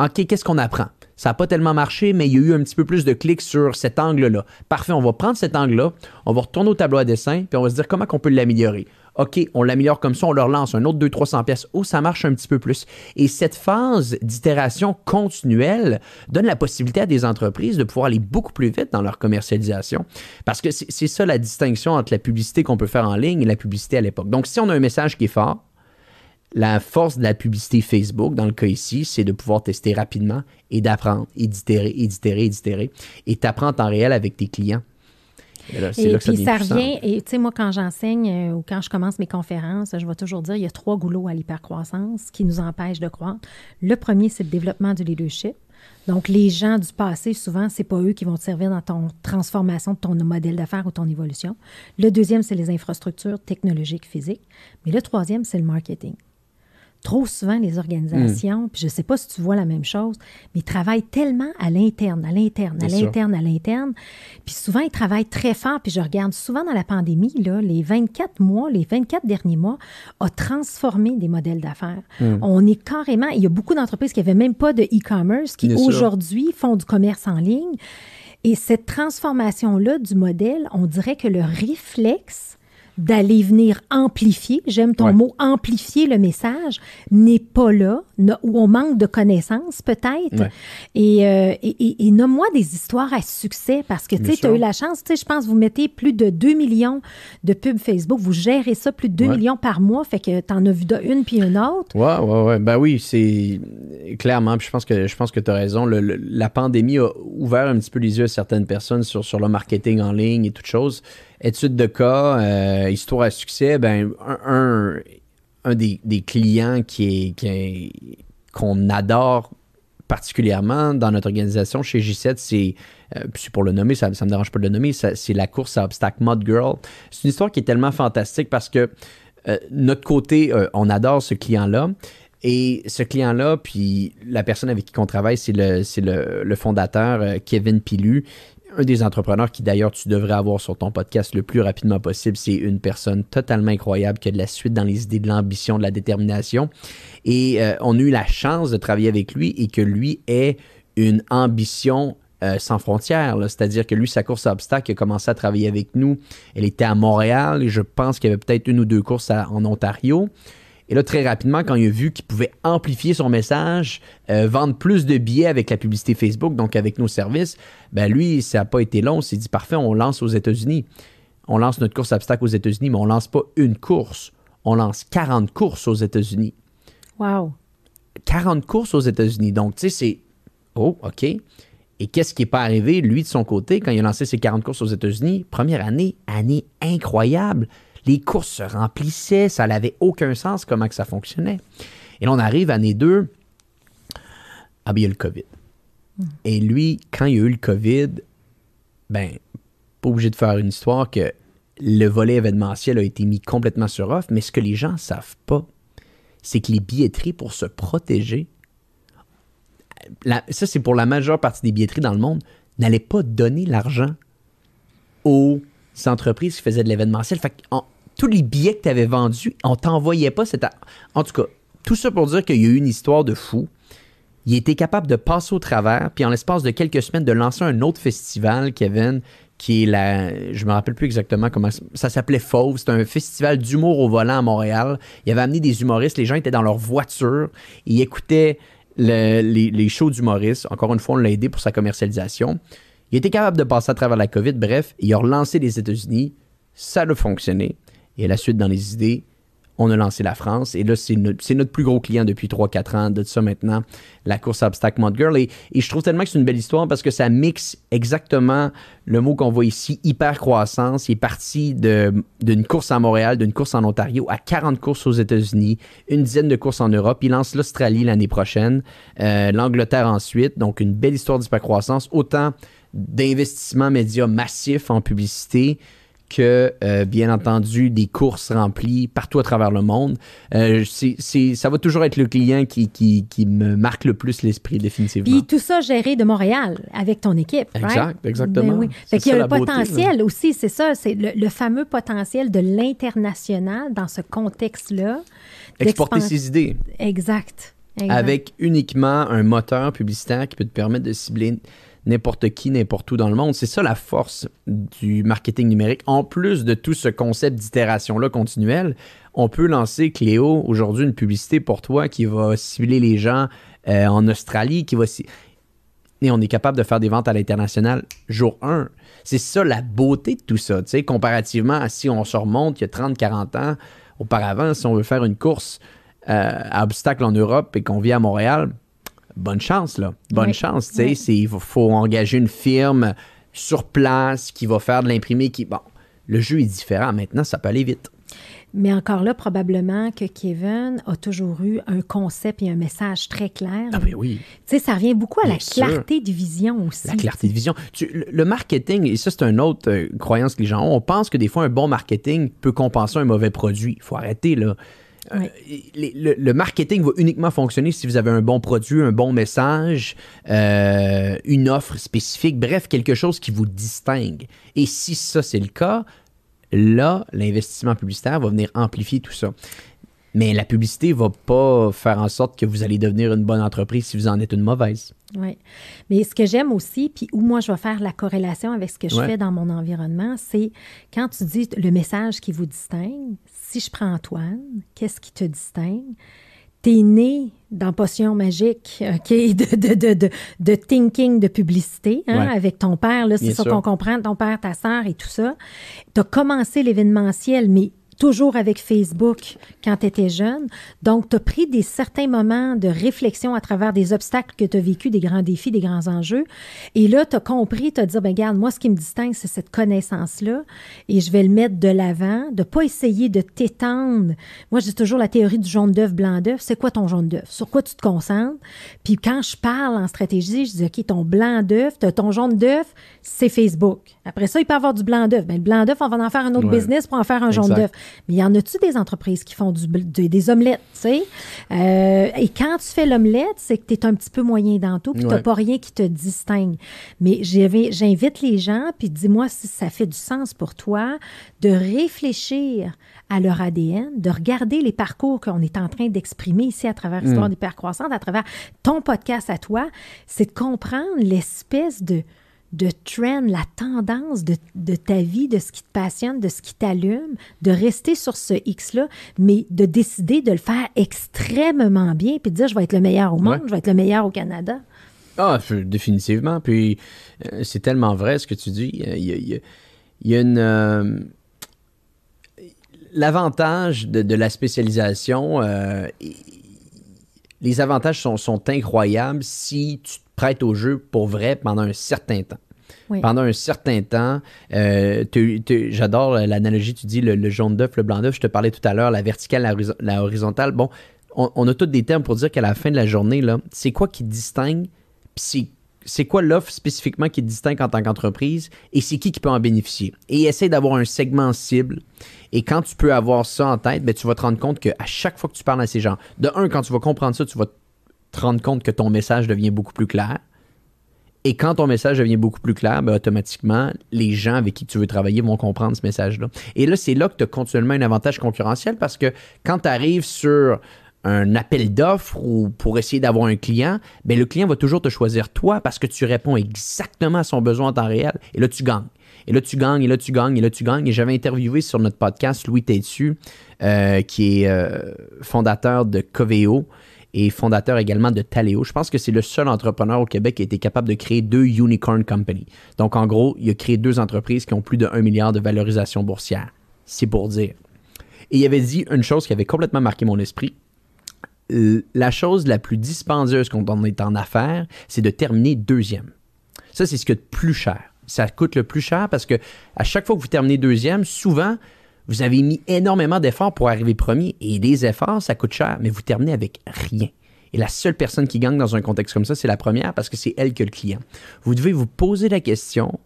OK, qu'est-ce qu'on apprend? Ça n'a pas tellement marché, mais il y a eu un petit peu plus de clics sur cet angle-là. Parfait, on va prendre cet angle-là, on va retourner au tableau à dessin, puis on va se dire comment on peut l'améliorer. OK, on l'améliore comme ça, on leur lance un autre 200-300$. Oh, ça marche un petit peu plus. Et cette phase d'itération continuelle donne la possibilité à des entreprises de pouvoir aller beaucoup plus vite dans leur commercialisation. Parce que c'est ça la distinction entre la publicité qu'on peut faire en ligne et la publicité à l'époque. Donc, si on a un message qui est fort, la force de la publicité Facebook, dans le cas ici, c'est de pouvoir tester rapidement et d'apprendre, et d'itérer. Et t'apprends en temps réel avec tes clients. Et là, et puis ça revient, et tu sais, moi, quand j'enseigne ou quand je commence mes conférences, je vais toujours dire, il y a 3 goulots à l'hypercroissance qui nous empêchent de croître. Le premier, c'est le développement du leadership. Donc, les gens du passé, souvent, c'est pas eux qui vont te servir dans ton transformation de ton modèle d'affaires ou ton évolution. Le deuxième, c'est les infrastructures technologiques, physiques. Mais le troisième, c'est le marketing. trop souvent, les organisations, puis je ne sais pas si tu vois la même chose, mais ils travaillent tellement à l'interne. Puis souvent, ils travaillent très fort. Puis je regarde souvent dans la pandémie, là, les 24 derniers mois, a transformé des modèles d'affaires. On est carrément... Il y a beaucoup d'entreprises qui n'avaient même pas de e-commerce, qui aujourd'hui font du commerce en ligne. Et cette transformation-là du modèle, on dirait que le réflexe d'aller venir amplifier, j'aime ton mot, amplifier le message, n'est pas là, où on manque de connaissances peut-être. Et nomme-moi des histoires à succès, parce que tu as eu la chance, je pense que vous mettez plus de 2 millions de pubs Facebook, vous gérez ça, plus de 2 millions par mois, fait que tu en as vu une puis une autre. Oui. Ben oui, c'est clairement, puis je pense que tu as raison, la pandémie a ouvert un petit peu les yeux à certaines personnes sur le marketing en ligne et toutes choses. Étude de cas, histoire à succès, ben un des clients qu'on adore particulièrement dans notre organisation chez J7, c'est pour le nommer, ça me dérange pas de le nommer, c'est la course à obstacles Mud Girl. C'est une histoire qui est tellement fantastique parce que notre côté, on adore ce client-là. Et ce client-là, puis la personne avec qui on travaille, c'est le fondateur Kevin Pilu. Un des entrepreneurs qui, d'ailleurs, tu devrais avoir sur ton podcast le plus rapidement possible. C'est une personne totalement incroyable qui a de la suite dans les idées, de l'ambition, de la détermination. Et on a eu la chance de travailler avec lui et que lui ait une ambition sans frontières. C'est-à-dire que lui, sa course à obstacles, il a commencé à travailler avec nous. Elle était à Montréal et je pense qu'il y avait peut-être 1 ou 2 courses en Ontario. Et là, très rapidement, quand il a vu qu'il pouvait amplifier son message, vendre plus de billets avec la publicité Facebook, donc avec nos services, ben lui, ça n'a pas été long. Il s'est dit, parfait, on lance aux États-Unis. On lance notre course à obstacles aux États-Unis, mais on ne lance pas une course. On lance 40 courses aux États-Unis. Wow! 40 courses aux États-Unis. Donc, tu sais, c'est... Oh, OK. Et qu'est-ce qui n'est pas arrivé, lui, de son côté, quand il a lancé ses 40 courses aux États-Unis? Première année incroyable. Les courses se remplissaient, ça n'avait aucun sens comment que ça fonctionnait. Et là, on arrive année 2, il y a le COVID. Et lui, quand il y a eu le COVID, ben, pas obligé de faire une histoire que le volet événementiel a été mis complètement sur off, mais ce que les gens ne savent pas, c'est que les billetteries pour se protéger, ça c'est pour la majeure partie des billetteries dans le monde, n'allaient pas donner l'argent aux entreprises qui faisaient de l'événementiel. Fait que tous les billets que tu avais vendus, on t'envoyait pas cette... En tout cas, tout ça pour dire qu'il y a eu une histoire de fou. Il était capable de passer au travers, puis en l'espace de quelques semaines, de lancer un autre festival, Kevin, qui est je me rappelle plus exactement comment ça s'appelait Fauve. C'était un festival d'humour au volant à Montréal. Il avait amené des humoristes. Les gens étaient dans leur voiture. Ils écoutaient les shows d'humoristes. Encore une fois, on l'a aidé pour sa commercialisation. Il était capable de passer à travers la COVID. Bref, il a relancé les États-Unis. Ça a fonctionné. Et à la suite, dans les idées, on a lancé la France. Et là, c'est notre plus gros client depuis 3-4 ans. De ça maintenant, la course à obstacles Mud Girl. Et je trouve tellement que c'est une belle histoire parce que ça mixe exactement le mot qu'on voit ici, hyper-croissance. Il est parti d'une course à Montréal, d'une course en Ontario, à 40 courses aux États-Unis, une dizaine de courses en Europe. Il lance l'Australie l'année prochaine, l'Angleterre ensuite. Donc, une belle histoire d'hyper-croissance. Autant d'investissements médias massifs en publicité que, bien entendu, des courses remplies partout à travers le monde. Ça va toujours être le client qui me marque le plus l'esprit, définitivement. Puis tout ça géré de Montréal, avec ton équipe, Exactement. Ben oui. Fait qu'il y a le potentiel aussi, c'est ça, c'est le fameux potentiel de l'international dans ce contexte-là. Exporter ses idées. Exact. Avec uniquement un moteur publicitaire qui peut te permettre de cibler n'importe qui, n'importe où dans le monde. C'est ça la force du marketing numérique. En plus de tout ce concept d'itération-là continuelle, on peut lancer, Cléo, aujourd'hui, une publicité pour toi qui va cibler les gens en Australie, et on est capable de faire des ventes à l'international jour 1. C'est ça la beauté de tout ça, tu sais, comparativement à si on se remonte il y a 30-40 ans, auparavant, si on veut faire une course à obstacles en Europe et qu'on vit à Montréal, bonne chance, là. Bonne chance, tu sais. Il faut engager une firme sur place qui va faire de l'imprimé. Bon, le jeu est différent. Maintenant, ça peut aller vite. Mais encore là, probablement que Kevin a toujours eu un concept et un message très clair. Ah ben oui. Tu sais, ça revient beaucoup à la clarté de vision aussi. La clarté de vision. Le marketing, et ça, c'est une autre croyance que les gens ont. On pense que des fois, un bon marketing peut compenser un mauvais produit. Il faut arrêter, là. Le marketing va uniquement fonctionner si vous avez un bon produit, un bon message, une offre spécifique, bref, quelque chose qui vous distingue. Et si ça, c'est le cas, là, l'investissement publicitaire va venir amplifier tout ça. Mais la publicité ne va pas faire en sorte que vous allez devenir une bonne entreprise si vous en êtes une mauvaise. Oui. Mais ce que j'aime aussi, puis où moi je vais faire la corrélation avec ce que je fais dans mon environnement, c'est quand tu dis le message qui vous distingue, si je prends Antoine, qu'est-ce qui te distingue? T'es né dans Potion Magique, OK, de thinking de publicité, avec ton père, là, c'est ça qu'on comprend, ton père, ta sœur et tout ça. T'as commencé l'événementiel, mais toujours avec Facebook quand tu étais jeune. Donc, tu as pris certains moments de réflexion à travers des obstacles que tu as vécu, des grands défis, des grands enjeux. Et là, tu as compris, tu as dit, regarde, moi, ce qui me distingue, c'est cette connaissance-là et je vais le mettre de l'avant, de ne pas essayer de t'étendre. Moi, j'ai toujours la théorie du jaune d'œuf, blanc d'œuf. C'est quoi ton jaune d'œuf? Sur quoi tu te concentres? Puis quand je parle en stratégie, je dis, OK, ton blanc d'œuf, ton jaune d'œuf, c'est Facebook. Après ça, il peut y avoir du blanc d'œuf. Bien, le blanc d'œuf, on va en faire un autre business pour en faire un jaune d'œuf. Mais y en a-tu des entreprises qui font des omelettes, tu sais? Et quand tu fais l'omelette, c'est que tu es un petit peu moyen dans tout, puis tu n'as pas rien qui te distingue. Mais j'invite les gens, puis dis-moi si ça fait du sens pour toi, de réfléchir à leur ADN, de regarder les parcours qu'on est en train d'exprimer ici à travers Histoire d'hypercroissance, à travers ton podcast à toi, c'est de comprendre l'espèce de trend, la tendance de ta vie, de ce qui te passionne, de ce qui t'allume, de rester sur ce X-là, mais de décider de le faire extrêmement bien, puis de dire, je vais être le meilleur au monde, je vais être le meilleur au Canada. Ah, définitivement. Puis, c'est tellement vrai ce que tu dis. Il y a une... l'avantage de la spécialisation, les avantages sont incroyables si tu te prêtes au jeu pour vrai pendant un certain temps. Oui. Pendant un certain temps, j'adore l'analogie, tu dis le jaune d'œuf, le blanc d'œuf, je te parlais tout à l'heure, la verticale, la horizontale. Bon, on a tous des termes pour dire qu'à la fin de la journée, là, c'est quoi qui te distingue, puis c'est quoi l'offre spécifiquement qui te distingue en tant qu'entreprise et c'est qui peut en bénéficier. Et essaie d'avoir un segment cible. Et quand tu peux avoir ça en tête, ben, tu vas te rendre compte qu'à chaque fois que tu parles à ces gens, de un, quand tu vas comprendre ça, tu vas te rendre compte que ton message devient beaucoup plus clair. Et quand ton message devient beaucoup plus clair, ben, automatiquement, les gens avec qui tu veux travailler vont comprendre ce message-là. Et là, c'est là que tu as continuellement un avantage concurrentiel parce que quand tu arrives sur un appel d'offres ou pour essayer d'avoir un client, ben le client va toujours te choisir toi parce que tu réponds exactement à son besoin en temps réel. Et là, tu gagnes. Et là, tu gagnes, et là, tu gagnes, et là, tu gagnes. Et j'avais interviewé sur notre podcast Louis Tétu, qui est fondateur de Coveo et fondateur également de Taleo. Je pense que c'est le seul entrepreneur au Québec qui a été capable de créer 2 unicorn companies. Donc, en gros, il a créé 2 entreprises qui ont plus de 1 milliard de valorisation boursière. C'est pour dire. Et il avait dit une chose qui avait complètement marqué mon esprit. La chose la plus dispendieuse quand on est en affaires, c'est de terminer deuxième. Ça, c'est ce qui est le plus cher. Ça coûte le plus cher parce que à chaque fois que vous terminez deuxième, souvent, vous avez mis énormément d'efforts pour arriver premier. Et des efforts, ça coûte cher, mais vous terminez avec rien. Et la seule personne qui gagne dans un contexte comme ça, c'est la première parce que c'est elle que le client. Vous devez vous poser la question,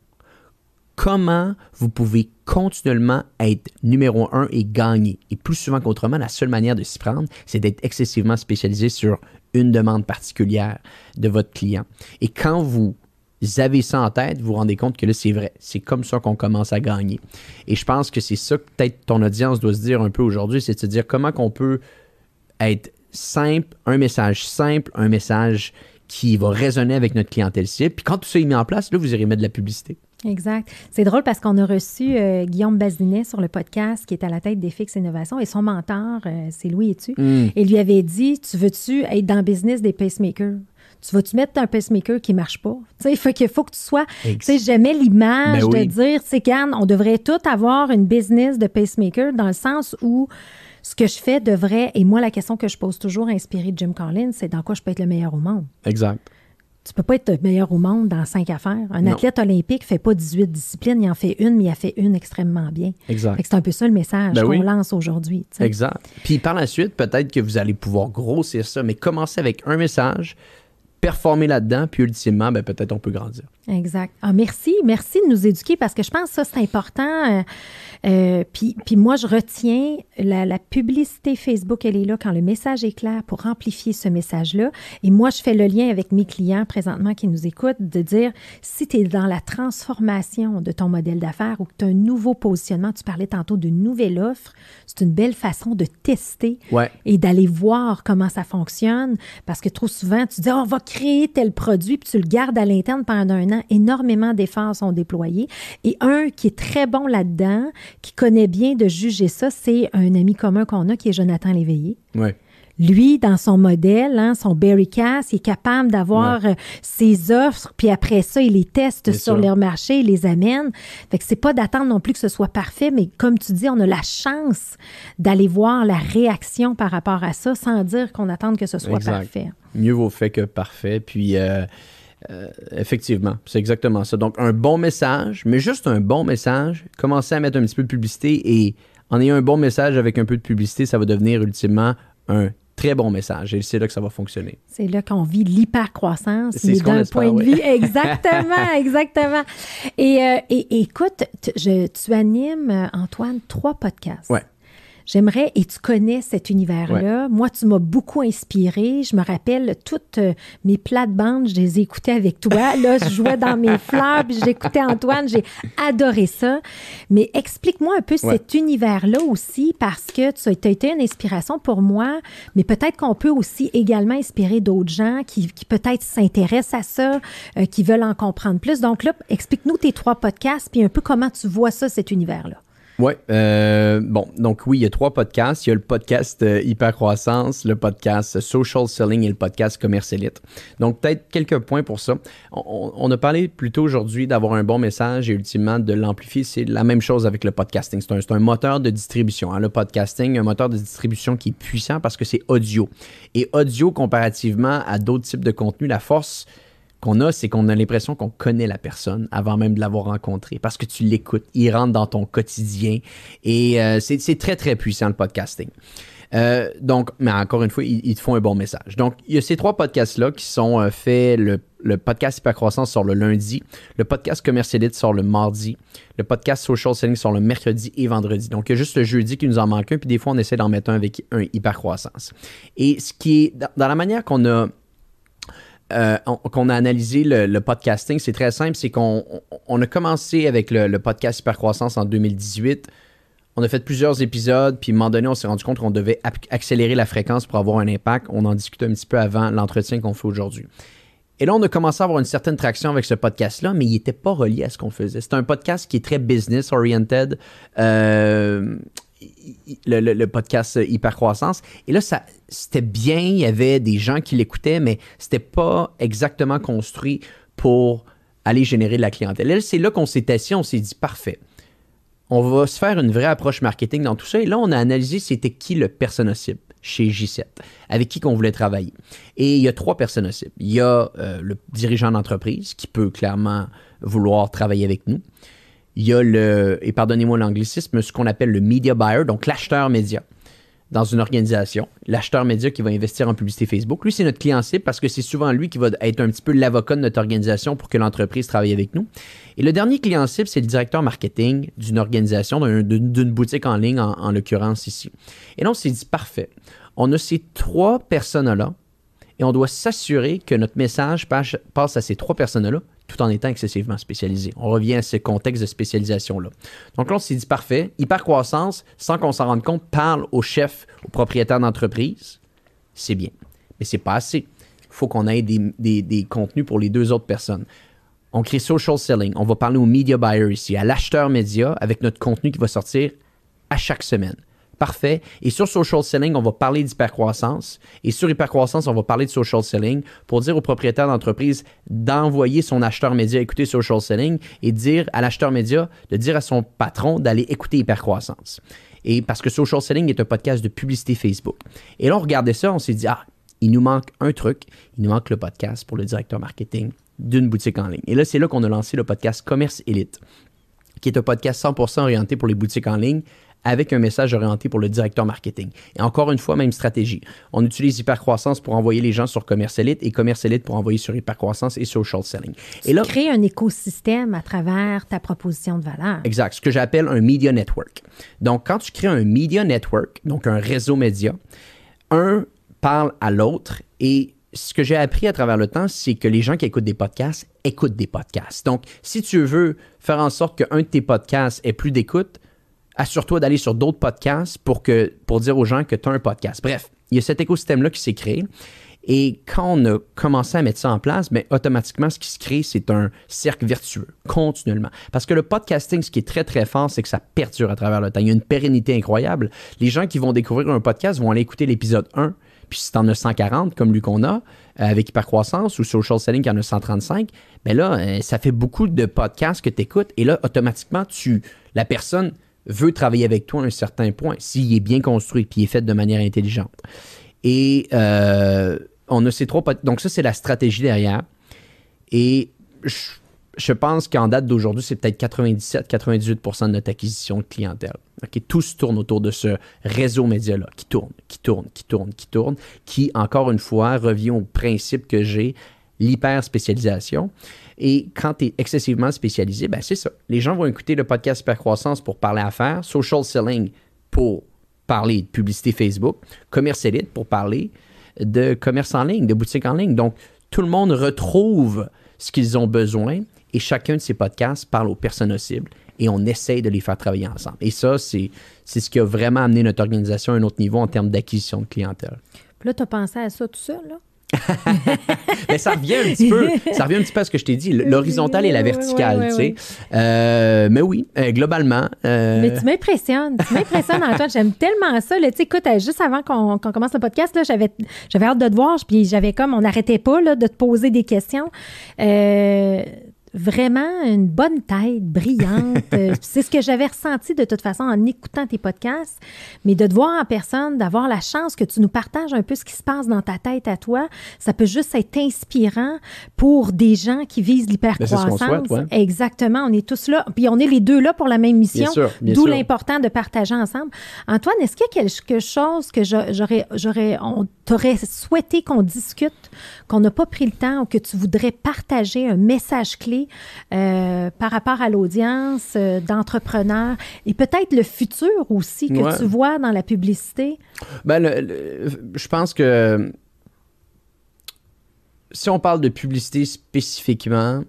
comment vous pouvez continuellement être numéro 1 et gagner. Et plus souvent qu'autrement, la seule manière de s'y prendre, c'est d'être excessivement spécialisé sur une demande particulière de votre client. Et quand vous avez ça en tête, vous vous rendez compte que là, c'est vrai. C'est comme ça qu'on commence à gagner. Et je pense que c'est ça que peut-être ton audience doit se dire un peu aujourd'hui, c'est de se dire comment qu'on peut être simple, un message qui va résonner avec notre clientèle cible. Puis quand tout ça est mis en place, là, vous irez mettre de la publicité. Exact. C'est drôle parce qu'on a reçu Guillaume Bazinet sur le podcast qui est à la tête d'FX Innovation et son mentor, c'est Louis Tétu. Et lui avait dit, tu veux-tu être dans le business des pacemakers? Tu vas-tu mettre un pacemaker qui ne marche pas? Tu sais, il faut que tu sois... Tu sais, j'aimais l'image de dire, tu sais, Cannes, on devrait tous avoir une business de pacemaker dans le sens où ce que je fais devrait... Et moi, la question que je pose toujours, inspirée de Jim Collins, c'est dans quoi je peux être le meilleur au monde? Exact. Tu peux pas être le meilleur au monde dans 5 affaires. Un athlète olympique ne fait pas 18 disciplines, il en fait une, mais il en fait une extrêmement bien. Exact. Fait que c'est un peu ça le message qu'on lance aujourd'hui. T'sais. Exact. Puis par la suite, peut-être que vous allez pouvoir grossir ça, mais commencez avec un message, performer là-dedans, puis ultimement, ben, peut-être on peut grandir. Exact. Ah, merci de nous éduquer parce que je pense que ça, c'est important. Puis moi, je retiens la publicité Facebook, elle est là quand le message est clair pour amplifier ce message-là. Et moi, je fais le lien avec mes clients présentement qui nous écoutent de dire, si tu es dans la transformation de ton modèle d'affaires ou que tu as un nouveau positionnement, tu parlais tantôt d'une nouvelle offre, c'est une belle façon de tester et d'aller voir comment ça fonctionne parce que trop souvent, tu dis, on va créer tel produit puis tu le gardes à l'interne pendant un an. Énormément d'efforts sont déployés. Et un qui est très bon là-dedans, qui connaît bien de juger ça, c'est un ami commun qu'on a qui est Jonathan Léveillé. Oui. Lui, dans son modèle, son Berrycast, il est capable d'avoir ses offres, puis après ça, il les teste sur leur marché, il les amène. Fait que c'est pas d'attendre non plus que ce soit parfait, mais comme tu dis, on a la chance d'aller voir la réaction par rapport à ça sans dire qu'on attende que ce soit parfait. Mieux vaut fait que parfait. Puis, effectivement, c'est exactement ça. Donc, un bon message, mais juste un bon message, commencer à mettre un petit peu de publicité et en ayant un bon message avec un peu de publicité, ça va devenir ultimement un très bon message. Et c'est là que ça va fonctionner. C'est là qu'on vit l'hypercroissance, mais d'un point de vue. Exactement. Et écoute, tu animes, Antoine, 3 podcasts. Oui. J'aimerais, et tu connais cet univers-là. Moi, tu m'as beaucoup inspirée. Je me rappelle toutes mes plates-bandes, je les écoutais avec toi. Là, je jouais dans mes fleurs, puis j'écoutais Antoine. J'ai adoré ça. Mais explique-moi un peu cet univers-là aussi, parce que tu as été une inspiration pour moi, mais peut-être qu'on peut aussi également inspirer d'autres gens qui peut-être s'intéressent à ça, qui veulent en comprendre plus. Donc là, explique-nous tes 3 podcasts, puis un peu comment tu vois ça, cet univers-là. Oui. Donc oui, il y a 3 podcasts. Il y a le podcast Hypercroissance, le podcast Social Selling et le podcast Commerce Élite. Donc, peut-être quelques points pour ça. On a parlé plutôt aujourd'hui d'avoir un bon message et ultimement de l'amplifier. C'est la même chose avec le podcasting. C'est un moteur de distribution. Le podcasting, un moteur de distribution qui est puissant parce que c'est audio. Et audio, comparativement à d'autres types de contenus, la force qu'on a, c'est qu'on a l'impression qu'on connaît la personne avant même de l'avoir rencontrée parce que tu l'écoutes, il rentre dans ton quotidien et c'est très, très puissant le podcasting. Donc, mais encore une fois, ils te font un bon message. Donc, il y a ces 3 podcasts-là qui sont faits, le podcast Hypercroissance sort le lundi, le podcast Commerce Élite sort le mardi, le podcast Social Selling sort le mercredi et vendredi. Donc, il y a juste le jeudi qui nous en manque un, puis des fois, on essaie d'en mettre un avec un Hypercroissance. Et ce qui est, dans la manière qu'on a analysé le podcasting, c'est très simple, c'est qu'on a commencé avec le podcast Hypercroissance en 2018. On a fait plusieurs épisodes, puis à un moment donné, on s'est rendu compte qu'on devait accélérer la fréquence pour avoir un impact. On en discutait un petit peu avant l'entretien qu'on fait aujourd'hui. Et là, on a commencé à avoir une certaine traction avec ce podcast-là, mais il n'était pas relié à ce qu'on faisait. C'est un podcast qui est très business-oriented, le podcast Hypercroissance. Et là, c'était bien, il y avait des gens qui l'écoutaient, mais c'était pas exactement construit pour aller générer de la clientèle. Et là, c'est là qu'on s'est assis, on s'est dit, parfait. On va se faire une vraie approche marketing dans tout ça. Et là, on a analysé c'était qui le persona cible chez J7, avec qui qu'on voulait travailler. Et il y a 3 personas cibles. Il y a le dirigeant d'entreprise qui peut clairement vouloir travailler avec nous. Il y a et pardonnez-moi l'anglicisme, ce qu'on appelle le media buyer, donc l'acheteur média dans une organisation. L'acheteur média qui va investir en publicité Facebook. Lui, c'est notre client cible parce que c'est souvent lui qui va être un petit peu l'avocat de notre organisation pour que l'entreprise travaille avec nous. Et le dernier client cible, c'est le directeur marketing d'une organisation, d'une boutique en ligne, en l'occurrence ici. Et là, on s'est dit, parfait. On a ces 3 personas-là et on doit s'assurer que notre message passe à ces 3 personas-là tout en étant excessivement spécialisé. On revient à ce contexte de spécialisation-là. Donc là, on s'est dit, parfait, Hypercroissance, sans qu'on s'en rende compte, parle au chef, au propriétaire d'entreprise. C'est bien, mais c'est pas assez. Il faut qu'on ait des contenus pour les 2 autres personnes. On crée Social Selling. On va parler au media buyer ici, à l'acheteur média, avec notre contenu qui va sortir à chaque semaine. Parfait. Et sur Social Selling, on va parler d'hypercroissance. Et sur hypercroissance, on va parler de Social Selling pour dire au propriétaire d'entreprise d'envoyer son acheteur média écouter Social Selling et dire à l'acheteur média de dire à son patron d'aller écouter hypercroissance. Et parce que Social Selling est un podcast de publicité Facebook. Et là, on regardait ça, on s'est dit, il nous manque un truc. Il nous manque le podcast pour le directeur marketing d'une boutique en ligne. Et là, c'est là qu'on a lancé le podcast Commerce Élite, qui est un podcast 100% orienté pour les boutiques en ligne avec un message orienté pour le directeur marketing. Et encore une fois, même stratégie. On utilise Hypercroissance pour envoyer les gens sur Commerce Elite et Commerce Elite pour envoyer sur Hypercroissance et Social Selling. Et là, tu crées un écosystème à travers ta proposition de valeur. Exact, ce que j'appelle un Media Network. Donc, quand tu crées un Media Network, donc un réseau média, un parle à l'autre et ce que j'ai appris à travers le temps, c'est que les gens qui écoutent des podcasts écoutent des podcasts. Donc, si tu veux faire en sorte qu'un de tes podcasts ait plus d'écoute, assure-toi d'aller sur d'autres podcasts pour dire aux gens que tu as un podcast. Bref, il y a cet écosystème-là qui s'est créé. Et quand on a commencé à mettre ça en place, bien, automatiquement, ce qui se crée, c'est un cercle vertueux, continuellement. Parce que le podcasting, ce qui est très, très fort, c'est que ça perdure à travers le temps. Il y a une pérennité incroyable. Les gens qui vont découvrir un podcast vont aller écouter l'épisode 1, puis si tu en as 140, comme lui qu'on a, avec Hypercroissance ou Social Selling qui en a 135, bien là, ça fait beaucoup de podcasts que tu écoutes. Et là, automatiquement, la personne veut travailler avec toi à un certain point, s'il est bien construit puis il est fait de manière intelligente. Et on a ces trois podcasts. Donc ça, c'est la stratégie derrière. Et je pense qu'en date d'aujourd'hui, c'est peut-être 97-98% de notre acquisition de clientèle. Okay? Tout se tourne autour de ce réseau média-là, qui tourne, qui, encore une fois, revient au principe que j'ai, l'hyper-spécialisation. Et quand tu es excessivement spécialisé, ben c'est ça. Les gens vont écouter le podcast Hypercroissance pour parler affaires, Social Selling pour parler de publicité Facebook, Commerce Elite pour parler de commerce en ligne, de boutique en ligne. Donc, tout le monde retrouve ce qu'ils ont besoin et chacun de ces podcasts parle aux personnes cibles et on essaye de les faire travailler ensemble. Et ça, c'est ce qui a vraiment amené notre organisation à un autre niveau en termes d'acquisition de clientèle. Puis là, tu as pensé à ça tout seul, là? Mais ça revient un petit peu à ce que je t'ai dit, l'horizontale et la verticale, tu sais. Mais oui, globalement. Mais tu m'impressionnes, Antoine. J'aime tellement ça. Tu sais, écoute, juste avant qu'on commence le podcast, là, j'avais hâte de te voir, puis on n'arrêtait pas là, de te poser des questions. Vraiment une bonne tête, brillante. C'est ce que j'avais ressenti de toute façon en écoutant tes podcasts. Mais de te voir en personne, d'avoir la chance que tu nous partages un peu ce qui se passe dans ta tête à toi, ça peut juste être inspirant pour des gens qui visent l'hypercroissance. C'est ce qu'on souhaite, ouais. Exactement, on est tous là. Puis on est les deux là pour la même mission. Bien d'où sûr. l'important de partager ensemble. Antoine, est-ce qu'il y a quelque chose que on t'aurait souhaité qu'on discute, qu'on n'a pas pris le temps ou que tu voudrais partager, un message clé par rapport à l'audience d'entrepreneurs et peut-être le futur aussi que tu vois dans la publicité? Ben, je pense que si on parle de publicité spécifiquement,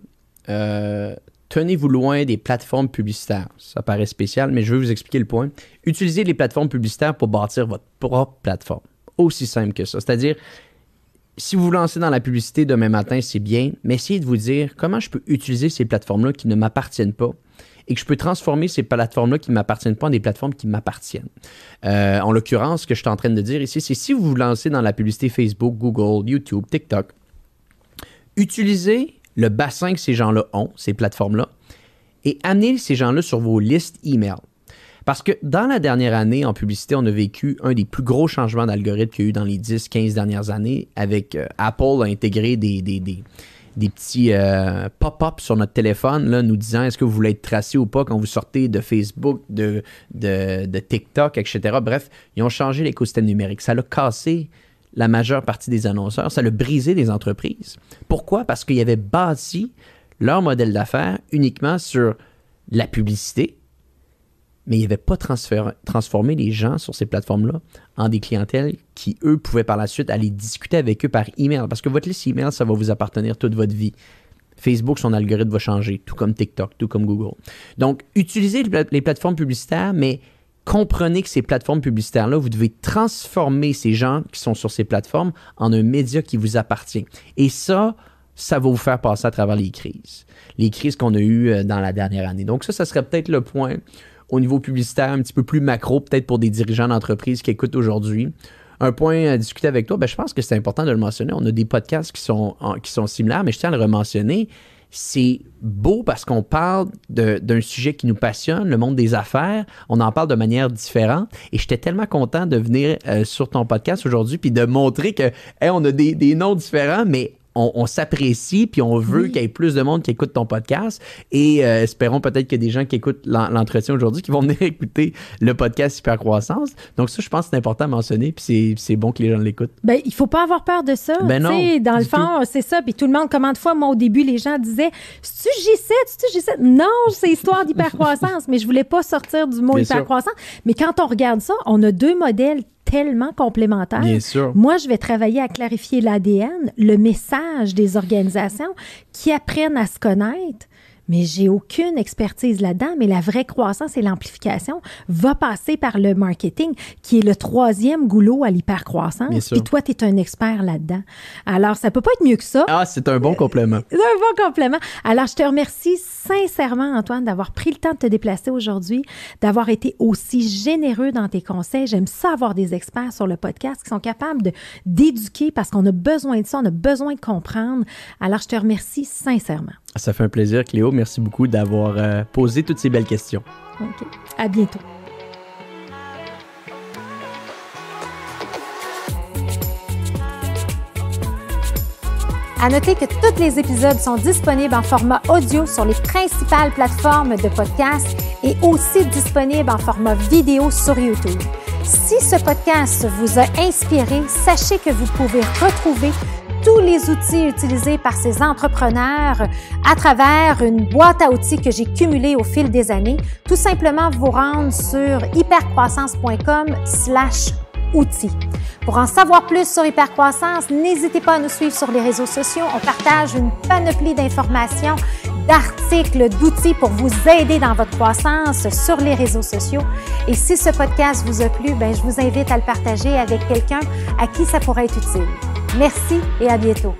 tenez-vous loin des plateformes publicitaires. Ça paraît spécial, mais je vais vous expliquer le point. Utilisez les plateformes publicitaires pour bâtir votre propre plateforme. Aussi simple que ça. C'est-à-dire, si vous vous lancez dans la publicité demain matin, c'est bien, mais essayez de vous dire comment je peux utiliser ces plateformes-là qui ne m'appartiennent pas et que je peux transformer ces plateformes-là qui ne m'appartiennent pas en des plateformes qui m'appartiennent. En l'occurrence, ce que je suis en train de dire ici, c'est si vous vous lancez dans la publicité Facebook, Google, YouTube, TikTok, utilisez le bassin que ces gens-là ont, ces plateformes-là, et amenez ces gens-là sur vos listes email. Parce que dans la dernière année, en publicité, on a vécu un des plus gros changements d'algorithme qu'il y a eu dans les 10-15 dernières années avec Apple a intégré des petits pop-ups sur notre téléphone là, nous disant est-ce que vous voulez être tracé ou pas quand vous sortez de Facebook, de TikTok, etc. Bref, ils ont changé l'écosystème numérique. Ça l'a cassé la majeure partie des annonceurs. Ça l'a brisé des entreprises. Pourquoi? Parce qu'ils avaient bâti leur modèle d'affaires uniquement sur la publicité, mais ils n'avaient pas transformé les gens sur ces plateformes-là en des clientèles qui, eux, pouvaient par la suite aller discuter avec eux par email. Parce que votre liste email, ça va vous appartenir toute votre vie. Facebook, son algorithme va changer, tout comme TikTok, tout comme Google. Donc, utilisez les plateformes publicitaires, mais comprenez que ces plateformes publicitaires-là, vous devez transformer ces gens qui sont sur ces plateformes en un média qui vous appartient. Et ça va vous faire passer à travers les crises qu'on a eues dans la dernière année. Donc ça serait peut-être le point au niveau publicitaire, un petit peu plus macro, peut-être pour des dirigeants d'entreprise qui écoutent aujourd'hui. Un point à discuter avec toi, je pense que c'est important de le mentionner. On a des podcasts qui sont similaires, mais je tiens à le mentionner. C'est beau parce qu'on parle d'un sujet qui nous passionne, le monde des affaires. On en parle de manière différente. Et j'étais tellement content de venir sur ton podcast aujourd'hui puis de montrer que on a des noms différents, mais on s'apprécie, puis on veut qu'il y ait plus de monde qui écoute ton podcast. Et espérons peut-être qu'il y a des gens qui écoutent l'entretien aujourd'hui qui vont venir écouter le podcast Hypercroissance. Donc ça, je pense que c'est important à mentionner, puis c'est bon que les gens l'écoutent. Ben, il faut pas avoir peur de ça. Ben non, dans le fond, c'est ça. Puis tout le monde, combien de fois, moi, au début, les gens disaient « C'est-tu J7? Non, c'est histoire d'hypercroissance. » Mais je voulais pas sortir du mot hypercroissance. Mais quand on regarde ça, on a deux modèles tellement complémentaires. Bien sûr. Moi, je vais travailler à clarifier l'ADN, le message des organisations qui apprennent à se connaître. Mais j'ai aucune expertise là-dedans, mais la vraie croissance et l'amplification va passer par le marketing, qui est le troisième goulot à l'hypercroissance. Puis toi, tu es un expert là-dedans. Alors, ça peut pas être mieux que ça. Ah, c'est un bon complément. C'est un bon complément. Alors, je te remercie sincèrement, Antoine, d'avoir pris le temps de te déplacer aujourd'hui, d'avoir été aussi généreux dans tes conseils. J'aime ça avoir des experts sur le podcast qui sont capables d'éduquer parce qu'on a besoin de ça, on a besoin de comprendre. Alors, je te remercie sincèrement. Ça fait un plaisir, Cléo. Merci beaucoup d'avoir posé toutes ces belles questions. OK. À bientôt. À noter que tous les épisodes sont disponibles en format audio sur les principales plateformes de podcast et aussi disponibles en format vidéo sur YouTube. Si ce podcast vous a inspiré, sachez que vous pouvez retrouver tous les outils utilisés par ces entrepreneurs à travers une boîte à outils que j'ai cumulée au fil des années. Tout simplement vous rendre sur hypercroissance.com/outils. Pour en savoir plus sur Hypercroissance, n'hésitez pas à nous suivre sur les réseaux sociaux. On partage une panoplie d'informations, d'articles, d'outils pour vous aider dans votre croissance sur les réseaux sociaux. Et si ce podcast vous a plu, je vous invite à le partager avec quelqu'un à qui ça pourrait être utile. Merci et à bientôt.